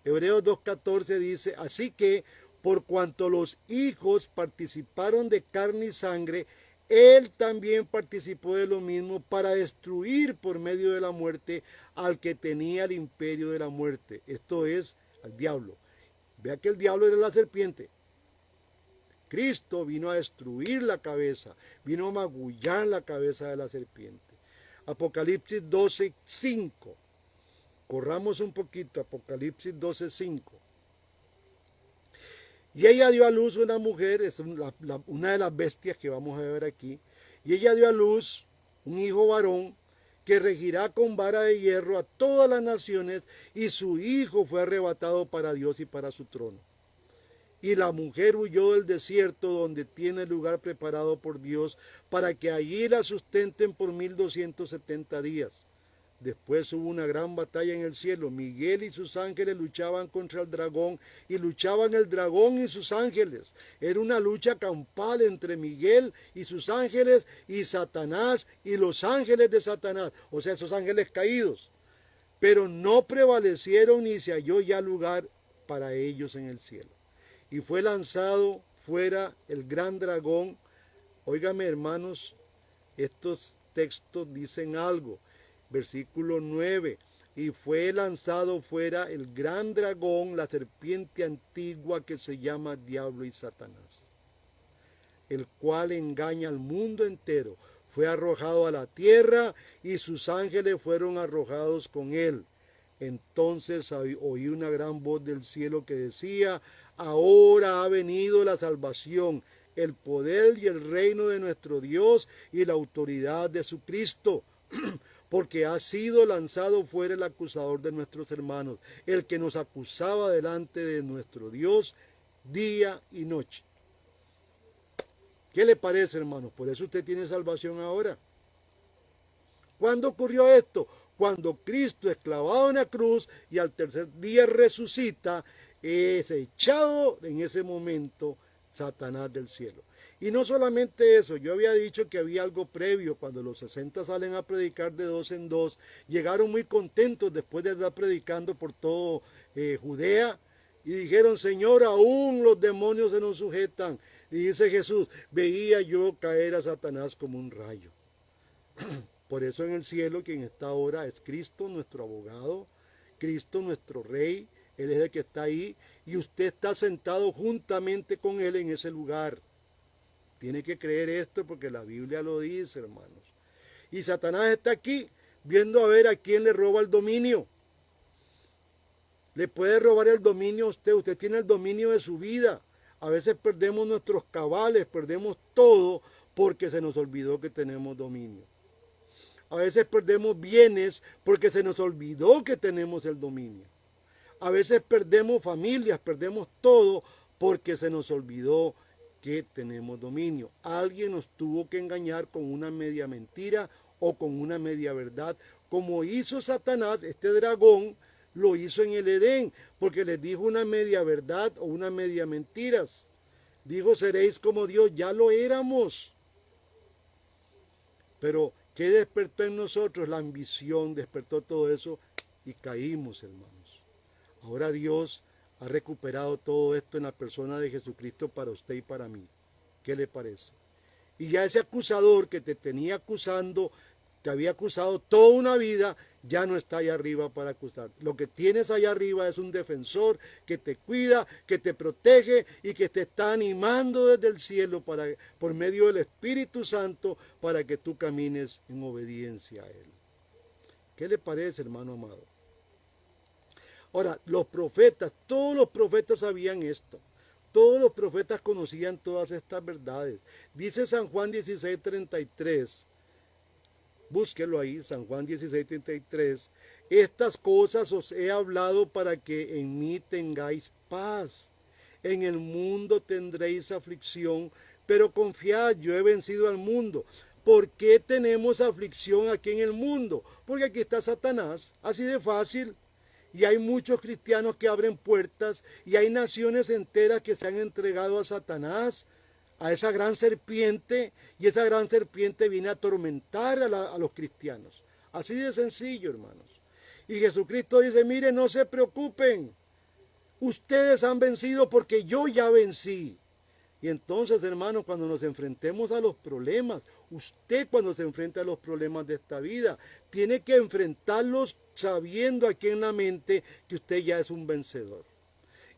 Hebreos 2:14 dice, así que por cuanto los hijos participaron de carne y sangre, él también participó de lo mismo para destruir por medio de la muerte al que tenía el imperio de la muerte, esto es, al diablo. Vea que el diablo era la serpiente. Cristo vino a destruir la cabeza, vino a magullar la cabeza de la serpiente. Apocalipsis 12:5. Corramos un poquito, Apocalipsis 12:5. Y ella dio a luz una mujer, es una de las bestias que vamos a ver aquí, y ella dio a luz un hijo varón que regirá con vara de hierro a todas las naciones, y su hijo fue arrebatado para Dios y para su trono. Y la mujer huyó del desierto donde tiene lugar preparado por Dios para que allí la sustenten por 1270 días. Después hubo una gran batalla en el cielo. Miguel y sus ángeles luchaban contra el dragón y luchaban el dragón y sus ángeles. Era una lucha campal entre Miguel y sus ángeles y Satanás y los ángeles de Satanás, o sea, esos ángeles caídos. Pero no prevalecieron ni se halló ya lugar para ellos en el cielo. Y fue lanzado fuera el gran dragón. Óigame, hermanos, estos textos dicen algo. Versículo 9, y fue lanzado fuera el gran dragón, la serpiente antigua que se llama Diablo y Satanás, el cual engaña al mundo entero. Fue arrojado a la tierra y sus ángeles fueron arrojados con él. Entonces oí una gran voz del cielo que decía, ahora ha venido la salvación, el poder y el reino de nuestro Dios y la autoridad de su Cristo. Porque ha sido lanzado fuera el acusador de nuestros hermanos, el que nos acusaba delante de nuestro Dios día y noche. ¿Qué le parece, hermanos? Por eso usted tiene salvación ahora. ¿Cuándo ocurrió esto? Cuando Cristo es clavado en la cruz y al tercer día resucita, es echado en ese momento Satanás del cielo. Y no solamente eso, yo había dicho que había algo previo. Cuando los 60 salen a predicar de 2 en 2, llegaron muy contentos después de estar predicando por todo Judea, y dijeron, Señor, aún los demonios se nos sujetan. Y dice Jesús, veía yo caer a Satanás como un rayo. Por eso en el cielo quien está ahora es Cristo, nuestro abogado, Cristo, nuestro Rey. Él es el que está ahí y usted está sentado juntamente con Él en ese lugar. Tiene que creer esto porque la Biblia lo dice, hermanos. Y Satanás está aquí viendo a ver a quién le roba el dominio. Le puede robar el dominio a usted. Usted tiene el dominio de su vida. A veces perdemos nuestros cabales, perdemos todo porque se nos olvidó que tenemos dominio. A veces perdemos bienes porque se nos olvidó que tenemos el dominio. A veces perdemos familias, perdemos todo porque se nos olvidó que tenemos dominio. Alguien nos tuvo que engañar con una media mentira o con una media verdad, como hizo Satanás, este dragón, lo hizo en el Edén, porque les dijo una media verdad o una media mentiras. Dijo, seréis como Dios, ya lo éramos. Pero, ¿qué despertó en nosotros? La ambición, despertó todo eso y caímos, hermanos. Ahora Dios ha recuperado todo esto en la persona de Jesucristo para usted y para mí. ¿Qué le parece? Y ya ese acusador que te tenía acusando, te había acusado toda una vida, ya no está allá arriba para acusar. Lo que tienes allá arriba es un defensor que te cuida, que te protege y que te está animando desde el cielo por medio del Espíritu Santo para que tú camines en obediencia a Él. ¿Qué le parece, hermano amado? Ahora, los profetas, todos los profetas sabían esto. Todos los profetas conocían todas estas verdades. Dice San Juan 16:33. Búsquelo ahí, San Juan 16:33. Estas cosas os he hablado para que en mí tengáis paz. En el mundo tendréis aflicción, pero confiad, yo he vencido al mundo. ¿Por qué tenemos aflicción aquí en el mundo? Porque aquí está Satanás, así de fácil. Y hay muchos cristianos que abren puertas y hay naciones enteras que se han entregado a Satanás, a esa gran serpiente, y esa gran serpiente viene a atormentar a los cristianos. Así de sencillo, hermanos. Y Jesucristo dice, mire, no se preocupen, ustedes han vencido porque yo ya vencí. Y entonces, hermanos, cuando nos enfrentemos a los problemas, usted cuando se enfrenta a los problemas de esta vida, tiene que enfrentarlos sabiendo aquí en la mente que usted ya es un vencedor.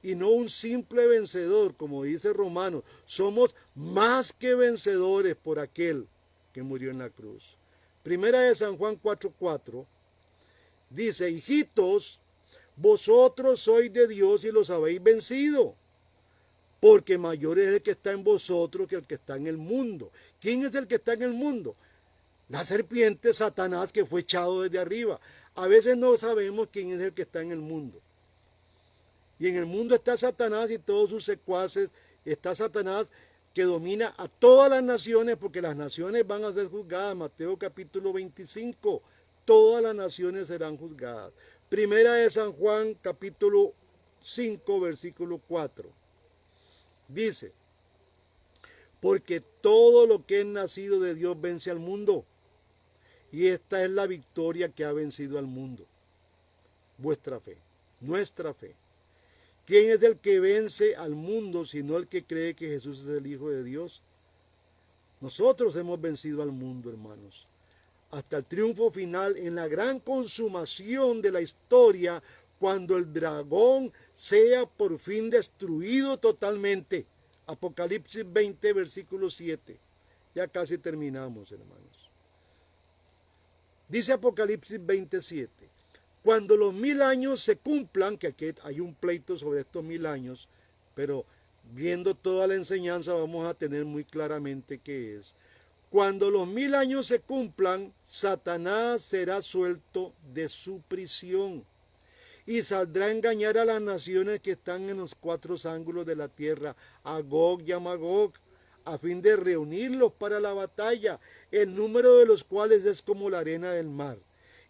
Y no un simple vencedor, como dice Romanos, somos más que vencedores por aquel que murió en la cruz. Primera de San Juan 4:4 dice, hijitos, vosotros sois de Dios y los habéis vencido, porque mayor es el que está en vosotros que el que está en el mundo. ¿Quién es el que está en el mundo? La serpiente, Satanás, que fue echado desde arriba. A veces no sabemos quién es el que está en el mundo. Y en el mundo está Satanás y todos sus secuaces. Está Satanás que domina a todas las naciones, porque las naciones van a ser juzgadas. Mateo capítulo 25. Todas las naciones serán juzgadas. Primera de San Juan capítulo 5 versículo 4. Dice, porque todo lo que es nacido de Dios vence al mundo. Y esta es la victoria que ha vencido al mundo. Vuestra fe, nuestra fe. ¿Quién es el que vence al mundo sino el que cree que Jesús es el Hijo de Dios? Nosotros hemos vencido al mundo, hermanos. Hasta el triunfo final en la gran consumación de la historia, cuando el dragón sea por fin destruido totalmente. Apocalipsis 20, versículo 7. Ya casi terminamos, hermanos. Dice Apocalipsis 27. Cuando los 1000 años se cumplan, que aquí hay un pleito sobre estos 1000 años, pero viendo toda la enseñanza vamos a tener muy claramente qué es. Cuando los 1000 años se cumplan, Satanás será suelto de su prisión y saldrá a engañar a las naciones que están en los 4 ángulos de la tierra, a Gog y a Magog, a fin de reunirlos para la batalla, el número de los cuales es como la arena del mar.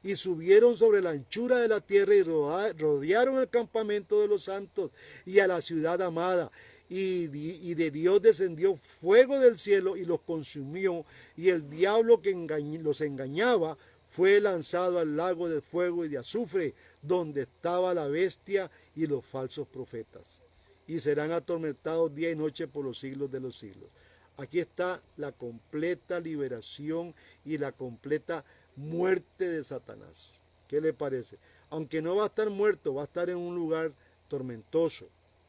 Y subieron sobre la anchura de la tierra y rodearon el campamento de los santos y a la ciudad amada. Y de Dios descendió fuego del cielo y los consumió, y el diablo que los engañaba fue lanzado al lago de fuego y de azufre, donde estaba la bestia y los falsos profetas. Y serán atormentados día y noche por los siglos de los siglos. Aquí está la completa liberación y la completa muerte de Satanás. ¿Qué le parece? Aunque no va a estar muerto, va a estar en un lugar tormentoso.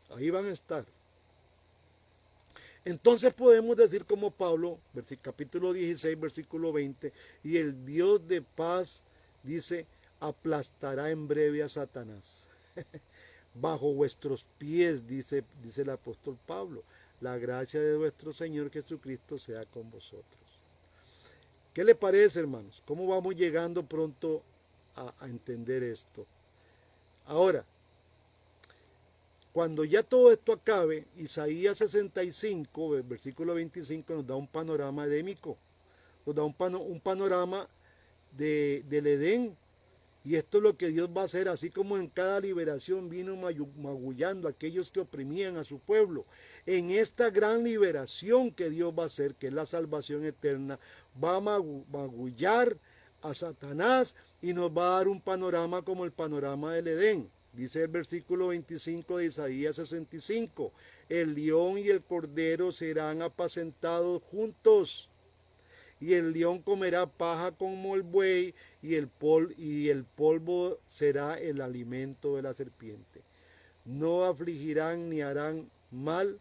Ahí van a estar. Entonces podemos decir como Pablo, capítulo 16, versículo 20, y el Dios de paz, dice, aplastará en breve a Satanás. Bajo vuestros pies, dice el apóstol Pablo. La gracia de nuestro Señor Jesucristo sea con vosotros. ¿Qué le parece, hermanos? ¿Cómo vamos llegando pronto a entender esto? Ahora, cuando ya todo esto acabe, Isaías 65, versículo 25, nos da un panorama edémico, nos da un panorama del Edén. Y esto es lo que Dios va a hacer, así como en cada liberación vino magullando a aquellos que oprimían a su pueblo. En esta gran liberación que Dios va a hacer, que es la salvación eterna, va a magullar a Satanás y nos va a dar un panorama como el panorama del Edén. Dice el versículo 25 de Isaías 65, el león y el cordero serán apacentados juntos, y el león comerá paja como el buey, y el polvo será el alimento de la serpiente. No afligirán ni harán mal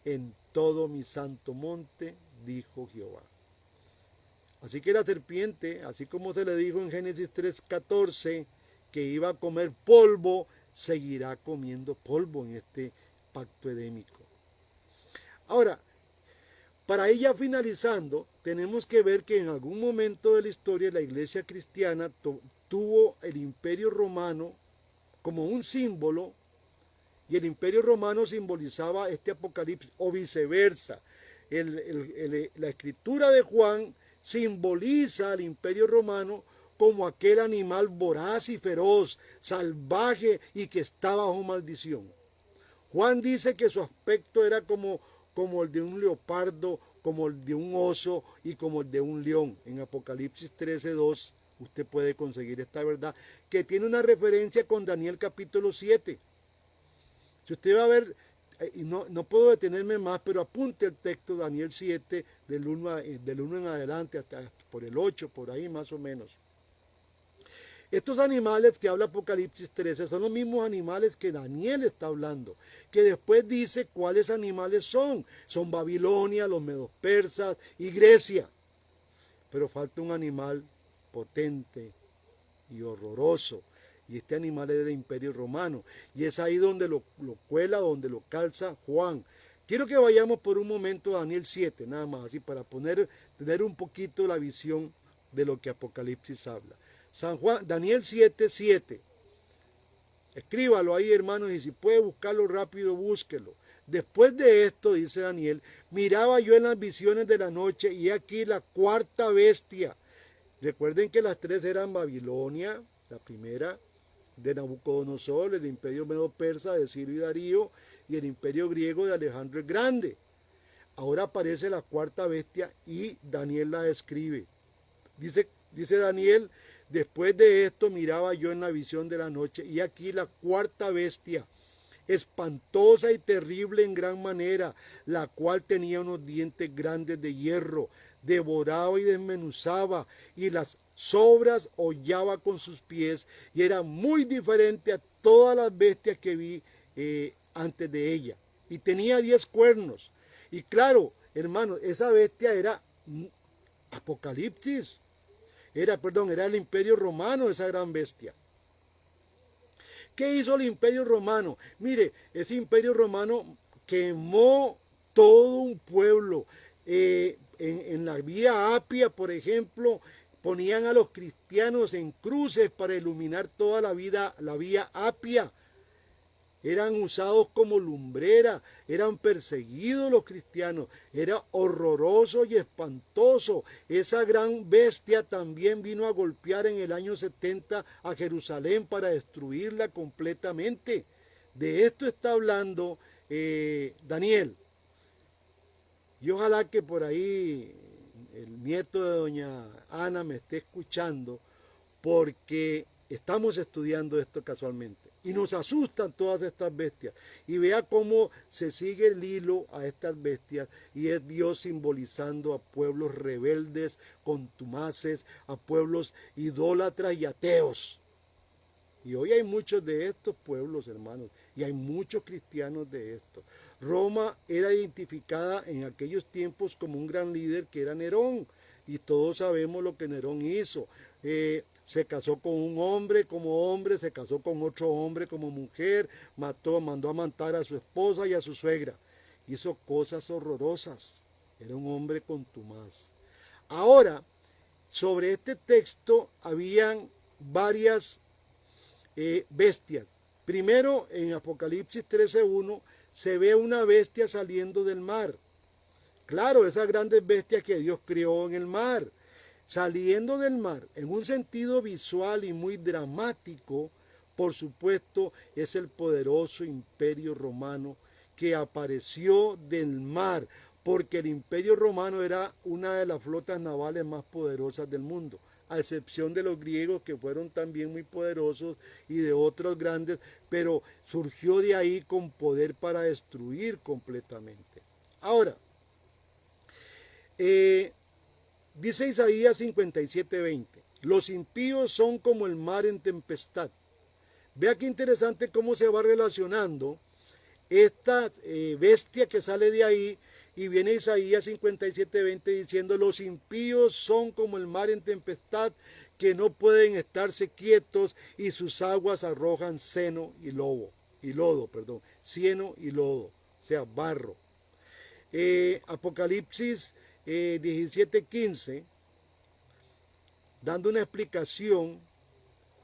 en todo mi santo monte, dijo Jehová. Así que la serpiente, así como se le dijo en Génesis 3:14, que iba a comer polvo, seguirá comiendo polvo en este pacto edémico. Ahora, para ir ya finalizando, tenemos que ver que en algún momento de la historia la iglesia cristiana tuvo el imperio romano como un símbolo, y el imperio romano simbolizaba este apocalipsis, o viceversa. La escritura de Juan simboliza al imperio romano como aquel animal voraz y feroz, salvaje y que está bajo maldición. Juan dice que su aspecto era como el de un leopardo, como el de un oso y como el de un león. En Apocalipsis 13:2 usted puede conseguir esta verdad, que tiene una referencia con Daniel capítulo 7. Si usted va a ver, y no puedo detenerme más, pero apunte el texto Daniel 7 del 1 en adelante hasta por el 8, por ahí más o menos. Estos animales que habla Apocalipsis 13 son los mismos animales que Daniel está hablando, que después dice cuáles animales son. Son Babilonia, los medos persas y Grecia. Pero falta un animal potente y horroroso. Y este animal es del imperio romano. Y es ahí donde lo cuela, donde lo calza Juan. Quiero que vayamos por un momento a Daniel 7, nada más, así para tener un poquito la visión de lo que Apocalipsis habla. Daniel 7:7. Escríbalo ahí, hermanos, y si puede buscarlo rápido, búsquelo. Después de esto, dice Daniel, miraba yo en las visiones de la noche y aquí la cuarta bestia. Recuerden que las tres eran Babilonia, la primera de Nabucodonosor, el imperio medo-persa de Ciro y Darío, y el imperio griego de Alejandro el Grande. Ahora aparece la cuarta bestia y Daniel la describe. Dice Daniel, después de esto miraba yo en la visión de la noche y aquí la cuarta bestia, espantosa y terrible en gran manera, la cual tenía unos dientes grandes de hierro, devoraba y desmenuzaba, y las sobras hollaba con sus pies, y era muy diferente a todas las bestias que vi antes de ella. Y tenía 10 cuernos. Y claro, hermanos, esa bestia era Apocalipsis. Era el imperio romano, esa gran bestia. ¿Qué hizo el imperio romano? Mire, ese imperio romano quemó todo un pueblo. En la vía Apia, por ejemplo, ponían a los cristianos en cruces para iluminar toda la vía Apia. Eran usados como lumbrera, eran perseguidos los cristianos, era horroroso y espantoso. Esa gran bestia también vino a golpear en el año 70 a Jerusalén para destruirla completamente. De esto está hablando Daniel. Y ojalá que por ahí el nieto de doña Ana me esté escuchando, porque estamos estudiando esto casualmente. Y nos asustan todas estas bestias. Y vea cómo se sigue el hilo a estas bestias. Y es Dios simbolizando a pueblos rebeldes, contumaces, a pueblos idólatras y ateos. Y hoy hay muchos de estos pueblos, hermanos. Y hay muchos cristianos de estos. Roma era identificada en aquellos tiempos como un gran líder que era Nerón. Y todos sabemos lo que Nerón hizo. Se casó con un hombre como hombre, se casó con otro hombre como mujer, mandó a matar a su esposa y a su suegra. Hizo cosas horrorosas. Era un hombre contumaz. Ahora, sobre este texto habían varias bestias. Primero, en Apocalipsis 13:1, se ve una bestia saliendo del mar. Claro, esas grandes bestias que Dios crió en el mar. Saliendo del mar, en un sentido visual y muy dramático, por supuesto, es el poderoso imperio romano que apareció del mar, porque el imperio romano era una de las flotas navales más poderosas del mundo, a excepción de los griegos, que fueron también muy poderosos, y de otros grandes, pero surgió de ahí con poder para destruir completamente. Ahora, dice Isaías 57:20, los impíos son como el mar en tempestad. Vea qué interesante cómo se va relacionando esta bestia que sale de ahí, y viene Isaías 57:20 diciendo, los impíos son como el mar en tempestad, que no pueden estarse quietos, y sus aguas arrojan cieno y lodo, o sea, barro. Apocalipsis 17:15, dando una explicación,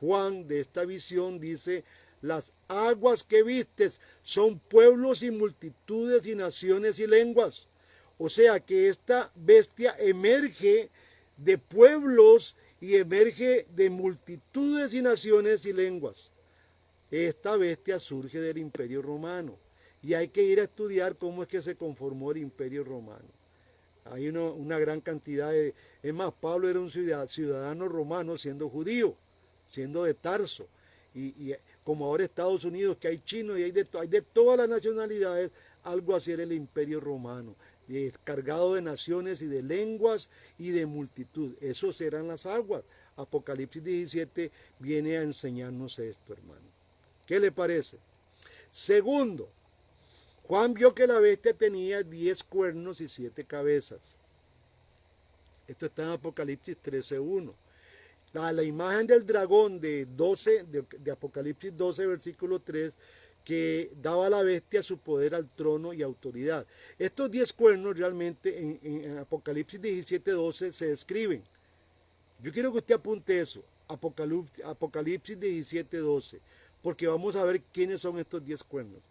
Juan, de esta visión, dice, las aguas que vistes son pueblos y multitudes y naciones y lenguas. O sea que esta bestia emerge de pueblos y emerge de multitudes y naciones y lenguas. Esta bestia surge del imperio romano. Y hay que ir a estudiar cómo es que se conformó el imperio romano. Hay una gran cantidad de... Es más, Pablo era un ciudadano romano siendo judío, siendo de Tarso. Y como ahora Estados Unidos, que hay chinos y hay de todas las nacionalidades, algo así era el imperio romano, cargado de naciones y de lenguas y de multitud. Esos eran las aguas. Apocalipsis 17 viene a enseñarnos esto, hermano. ¿Qué le parece? Segundo, Juan vio que la bestia tenía 10 cuernos y 7 cabezas. Esto está en Apocalipsis 13:1. La imagen del dragón de Apocalipsis 12, versículo 3, que daba a la bestia su poder al trono y autoridad. Estos 10 cuernos realmente en Apocalipsis 17:12 se describen. Yo quiero que usted apunte eso, Apocalipsis 17:12, porque vamos a ver quiénes son estos 10 cuernos.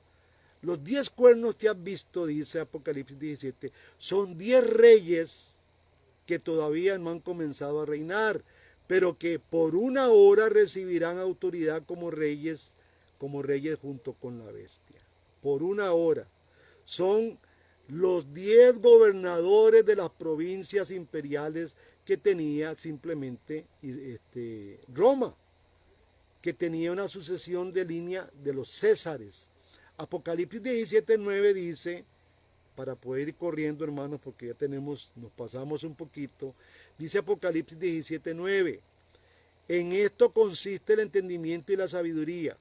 Los 10 cuernos que has visto, dice Apocalipsis 17, son 10 reyes que todavía no han comenzado a reinar, pero que por una hora recibirán autoridad como reyes junto con la bestia. Por una hora. Son los 10 gobernadores de las provincias imperiales que tenía simplemente Roma, que tenía una sucesión de línea de los Césares. Apocalipsis 17:9 dice, para poder ir corriendo, hermanos, porque ya nos pasamos un poquito, dice Apocalipsis 17:9, en esto consiste el entendimiento y la sabiduría.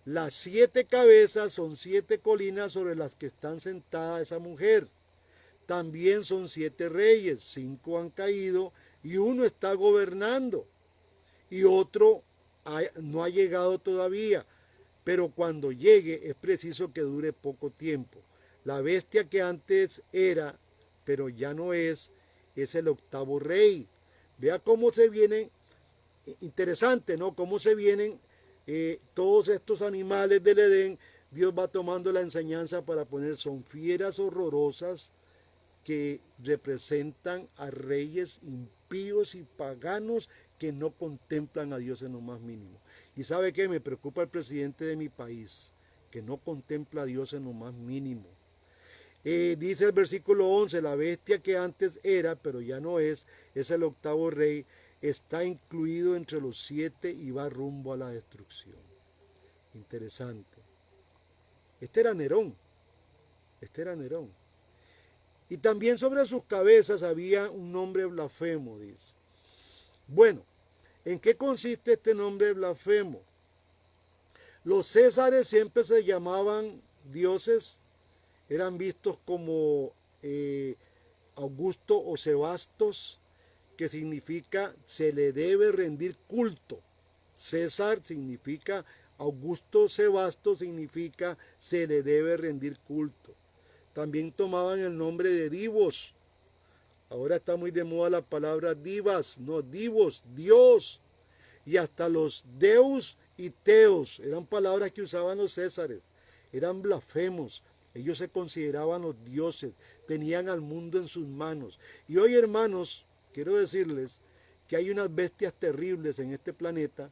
Las 7 cabezas son 7 colinas sobre las que están sentada esa mujer. También son 7 reyes, 5 han caído y uno está gobernando y otro no ha llegado todavía, pero cuando llegue es preciso que dure poco tiempo. La bestia que antes era, pero ya no es el 8º rey. Vea cómo se vienen, interesante, ¿no? Cómo se vienen todos estos animales del Edén. Dios va tomando la enseñanza para poner, son fieras horrorosas que representan a reyes impíos y paganos que no contemplan a Dios en lo más mínimo. ¿Y sabe qué? Me preocupa el presidente de mi país, que no contempla a Dios en lo más mínimo. Dice el versículo 11, la bestia que antes era, pero ya no es el 8º rey, está incluido entre los 7 y va rumbo a la destrucción. Interesante. Este era Nerón. Y también sobre sus cabezas había un nombre blasfemo, dice. Bueno, ¿en qué consiste este nombre blasfemo? Los césares siempre se llamaban dioses, eran vistos como Augusto o Sebastos, que significa se le debe rendir culto. César significa, Augusto Sebastos significa se le debe rendir culto. También tomaban el nombre de divos. Ahora está muy de moda la palabra divas, no, divos, Dios. Y hasta los deus y teos, eran palabras que usaban los césares, eran blasfemos, ellos se consideraban los dioses, tenían al mundo en sus manos. Y hoy, hermanos, quiero decirles que hay unas bestias terribles en este planeta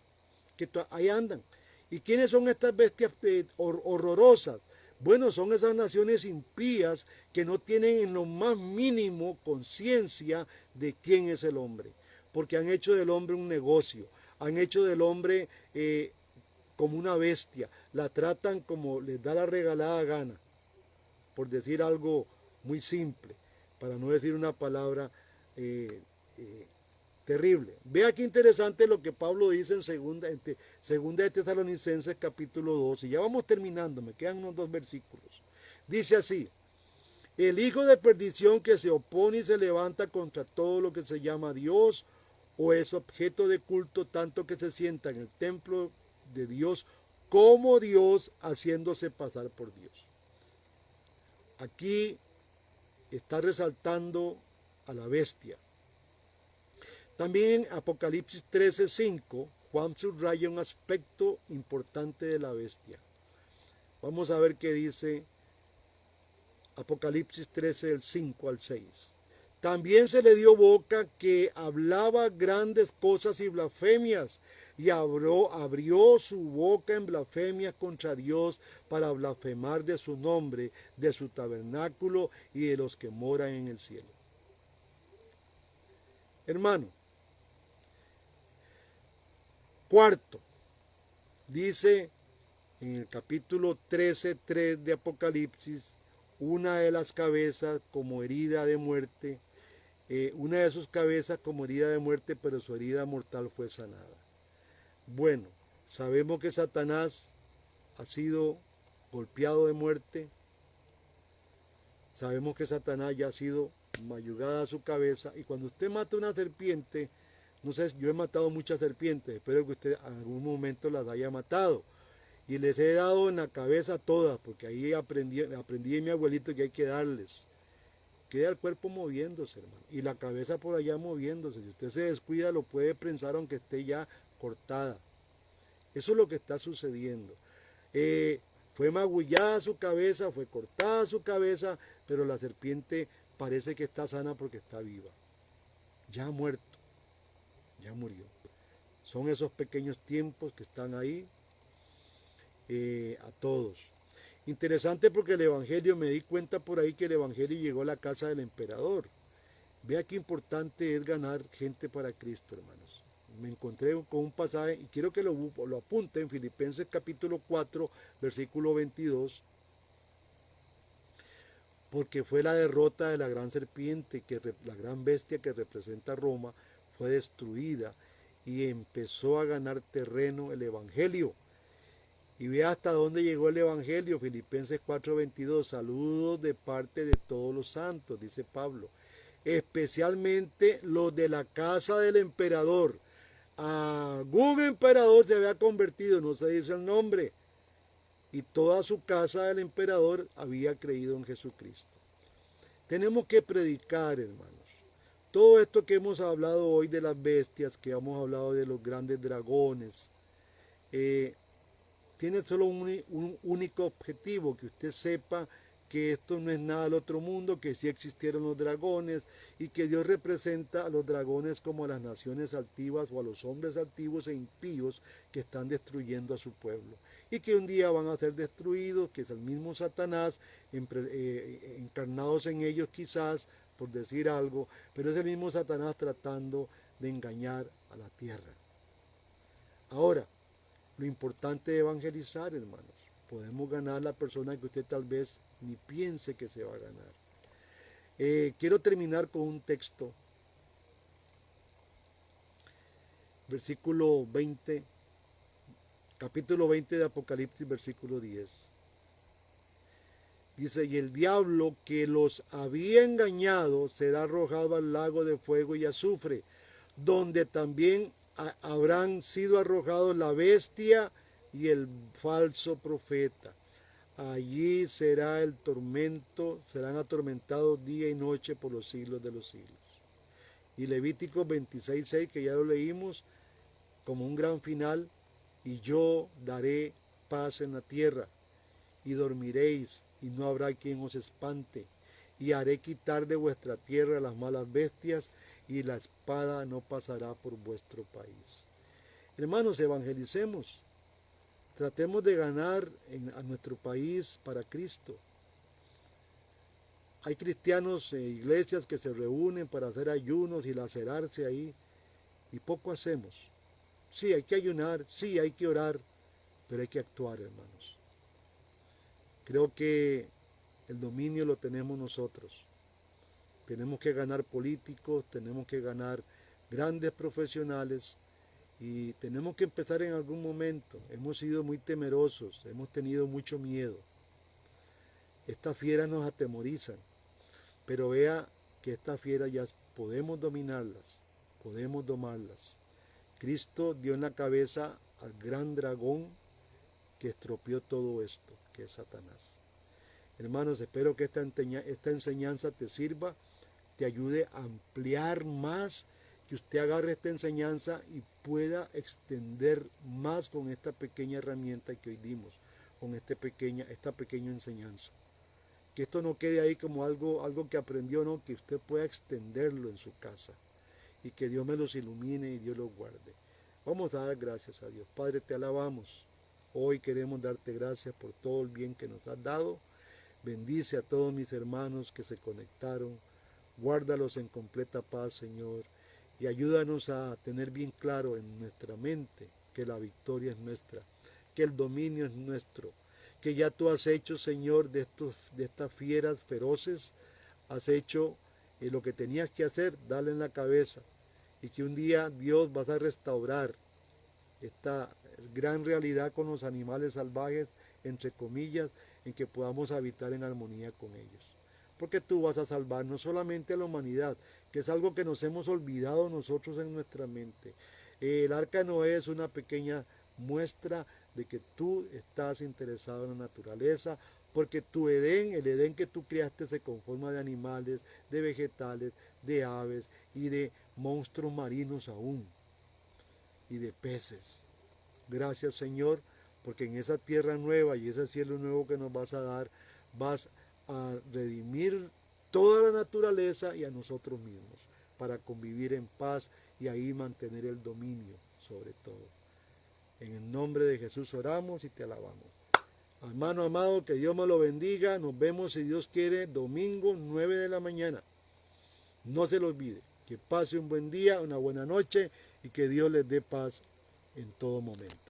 que ahí andan. ¿Y quiénes son estas bestias horrorosas? Bueno, son esas naciones impías que no tienen en lo más mínimo conciencia de quién es el hombre, porque han hecho del hombre un negocio, han hecho del hombre como una bestia, la tratan como les da la regalada gana, por decir algo muy simple, para no decir una palabra terrible. Vea qué interesante lo que Pablo dice en segunda de Tesalonicenses capítulo 2, y ya vamos terminando, me quedan unos 2 versículos. Dice así: el hijo de perdición que se opone y se levanta contra todo lo que se llama Dios o es objeto de culto, tanto que se sienta en el templo de Dios como Dios, haciéndose pasar por Dios. Aquí está resaltando a la bestia. También en Apocalipsis 13:5, Juan subraya un aspecto importante de la bestia. Vamos a ver qué dice Apocalipsis 13, del 5 al 6. También se le dio boca que hablaba grandes cosas y blasfemias, y abrió su boca en blasfemias contra Dios para blasfemar de su nombre, de su tabernáculo y de los que moran en el cielo. Hermano, cuarto, dice en el capítulo 13:3 de Apocalipsis, una de las cabezas como herida de muerte, una de sus cabezas como herida de muerte, pero su herida mortal fue sanada. Bueno, sabemos que Satanás ha sido golpeado de muerte, sabemos que Satanás ya ha sido mayugada a su cabeza, y cuando usted mata una serpiente, no sé, yo he matado muchas serpientes, espero que usted en algún momento las haya matado, y les he dado en la cabeza todas, porque ahí aprendí de mi abuelito que hay que darles. Queda el cuerpo moviéndose, hermano, y la cabeza por allá moviéndose. Si usted se descuida, lo puede prensar aunque esté ya cortada. Eso es lo que está sucediendo. Fue magullada su cabeza, fue cortada su cabeza, pero la serpiente parece que está sana porque está viva. Ya ha muerto, ya murió. Son esos pequeños tiempos que están ahí a todos. Interesante porque el Evangelio, me di cuenta por ahí que el Evangelio llegó a la casa del emperador. Vea qué importante es ganar gente para Cristo, hermanos. Me encontré con un pasaje y quiero que lo apunte en Filipenses capítulo 4, versículo 22, porque fue la derrota de la gran serpiente, la gran bestia que representa a Roma, fue destruida y empezó a ganar terreno el Evangelio. Y vea hasta dónde llegó el Evangelio, Filipenses 4:22, saludos de parte de todos los santos, dice Pablo, especialmente los de la casa del emperador. Algún emperador se había convertido, no se dice el nombre, y toda su casa del emperador había creído en Jesucristo. Tenemos que predicar, hermanos. Todo esto que hemos hablado hoy de las bestias, que hemos hablado de los grandes dragones, tiene solo un único objetivo, que usted sepa que esto no es nada del otro mundo, que sí existieron los dragones y que Dios representa a los dragones como a las naciones altivas o a los hombres altivos e impíos que están destruyendo a su pueblo y que un día van a ser destruidos, que es el mismo Satanás encarnados en ellos quizás, por decir algo, pero es el mismo Satanás tratando de engañar a la tierra. Ahora, lo importante es evangelizar, hermanos. Podemos ganar la persona que usted tal vez ni piense que se va a ganar. Quiero terminar con un texto. Versículo 20, capítulo 20 de Apocalipsis, versículo 10. Dice, y el diablo que los había engañado será arrojado al lago de fuego y azufre, donde también habrán sido arrojados la bestia y el falso profeta. Allí será el tormento, serán atormentados día y noche por los siglos de los siglos. Y Levítico 26:6, que ya lo leímos como un gran final, y yo daré paz en la tierra, y dormiréis, y no habrá quien os espante, y haré quitar de vuestra tierra las malas bestias, y la espada no pasará por vuestro país. Hermanos, evangelicemos, tratemos de ganar a nuestro país para Cristo. Hay cristianos e iglesias que se reúnen para hacer ayunos y lacerarse ahí, y poco hacemos. Sí, hay que ayunar, sí, hay que orar, pero hay que actuar, hermanos. Creo que el dominio lo tenemos nosotros. Tenemos que ganar políticos, tenemos que ganar grandes profesionales y tenemos que empezar en algún momento. Hemos sido muy temerosos, hemos tenido mucho miedo. Estas fieras nos atemorizan, pero vea que estas fieras ya podemos dominarlas, podemos domarlas. Cristo dio en la cabeza al gran dragón que estropeó todo esto, que es Satanás. Hermanos, espero que esta enseñanza te sirva, te ayude a ampliar más, que usted agarre esta enseñanza y pueda extender más con esta pequeña herramienta que hoy dimos, con esta pequeña enseñanza. Que esto no quede ahí como algo que aprendió, no, que usted pueda extenderlo en su casa y que Dios me los ilumine y Dios los guarde. Vamos a dar gracias a Dios. Padre, te alabamos. Hoy queremos darte gracias por todo el bien que nos has dado. Bendice a todos mis hermanos que se conectaron. Guárdalos en completa paz, Señor. Y ayúdanos a tener bien claro en nuestra mente que la victoria es nuestra, que el dominio es nuestro, que ya tú has hecho, Señor, de estas fieras feroces, has hecho lo que tenías que hacer, darle en la cabeza, y que un día Dios vas a restaurar esta gran realidad con los animales salvajes, entre comillas, en que podamos habitar en armonía con ellos. Porque tú vas a salvar no solamente a la humanidad, que es algo que nos hemos olvidado nosotros en nuestra mente. El arca de Noé es una pequeña muestra de que tú estás interesado en la naturaleza, porque tu Edén, el Edén que tú creaste, se conforma de animales, de vegetales, de aves y de monstruos marinos aún, y de peces. Gracias, Señor, porque en esa tierra nueva y ese cielo nuevo que nos vas a dar, vas a redimir toda la naturaleza y a nosotros mismos, para convivir en paz y ahí mantener el dominio sobre todo. En el nombre de Jesús oramos y te alabamos. Hermano amado, que Dios me lo bendiga. Nos vemos, si Dios quiere, domingo 9 de la mañana. No se lo olvide. Que pase un buen día, una buena noche y que Dios les dé paz en todo momento.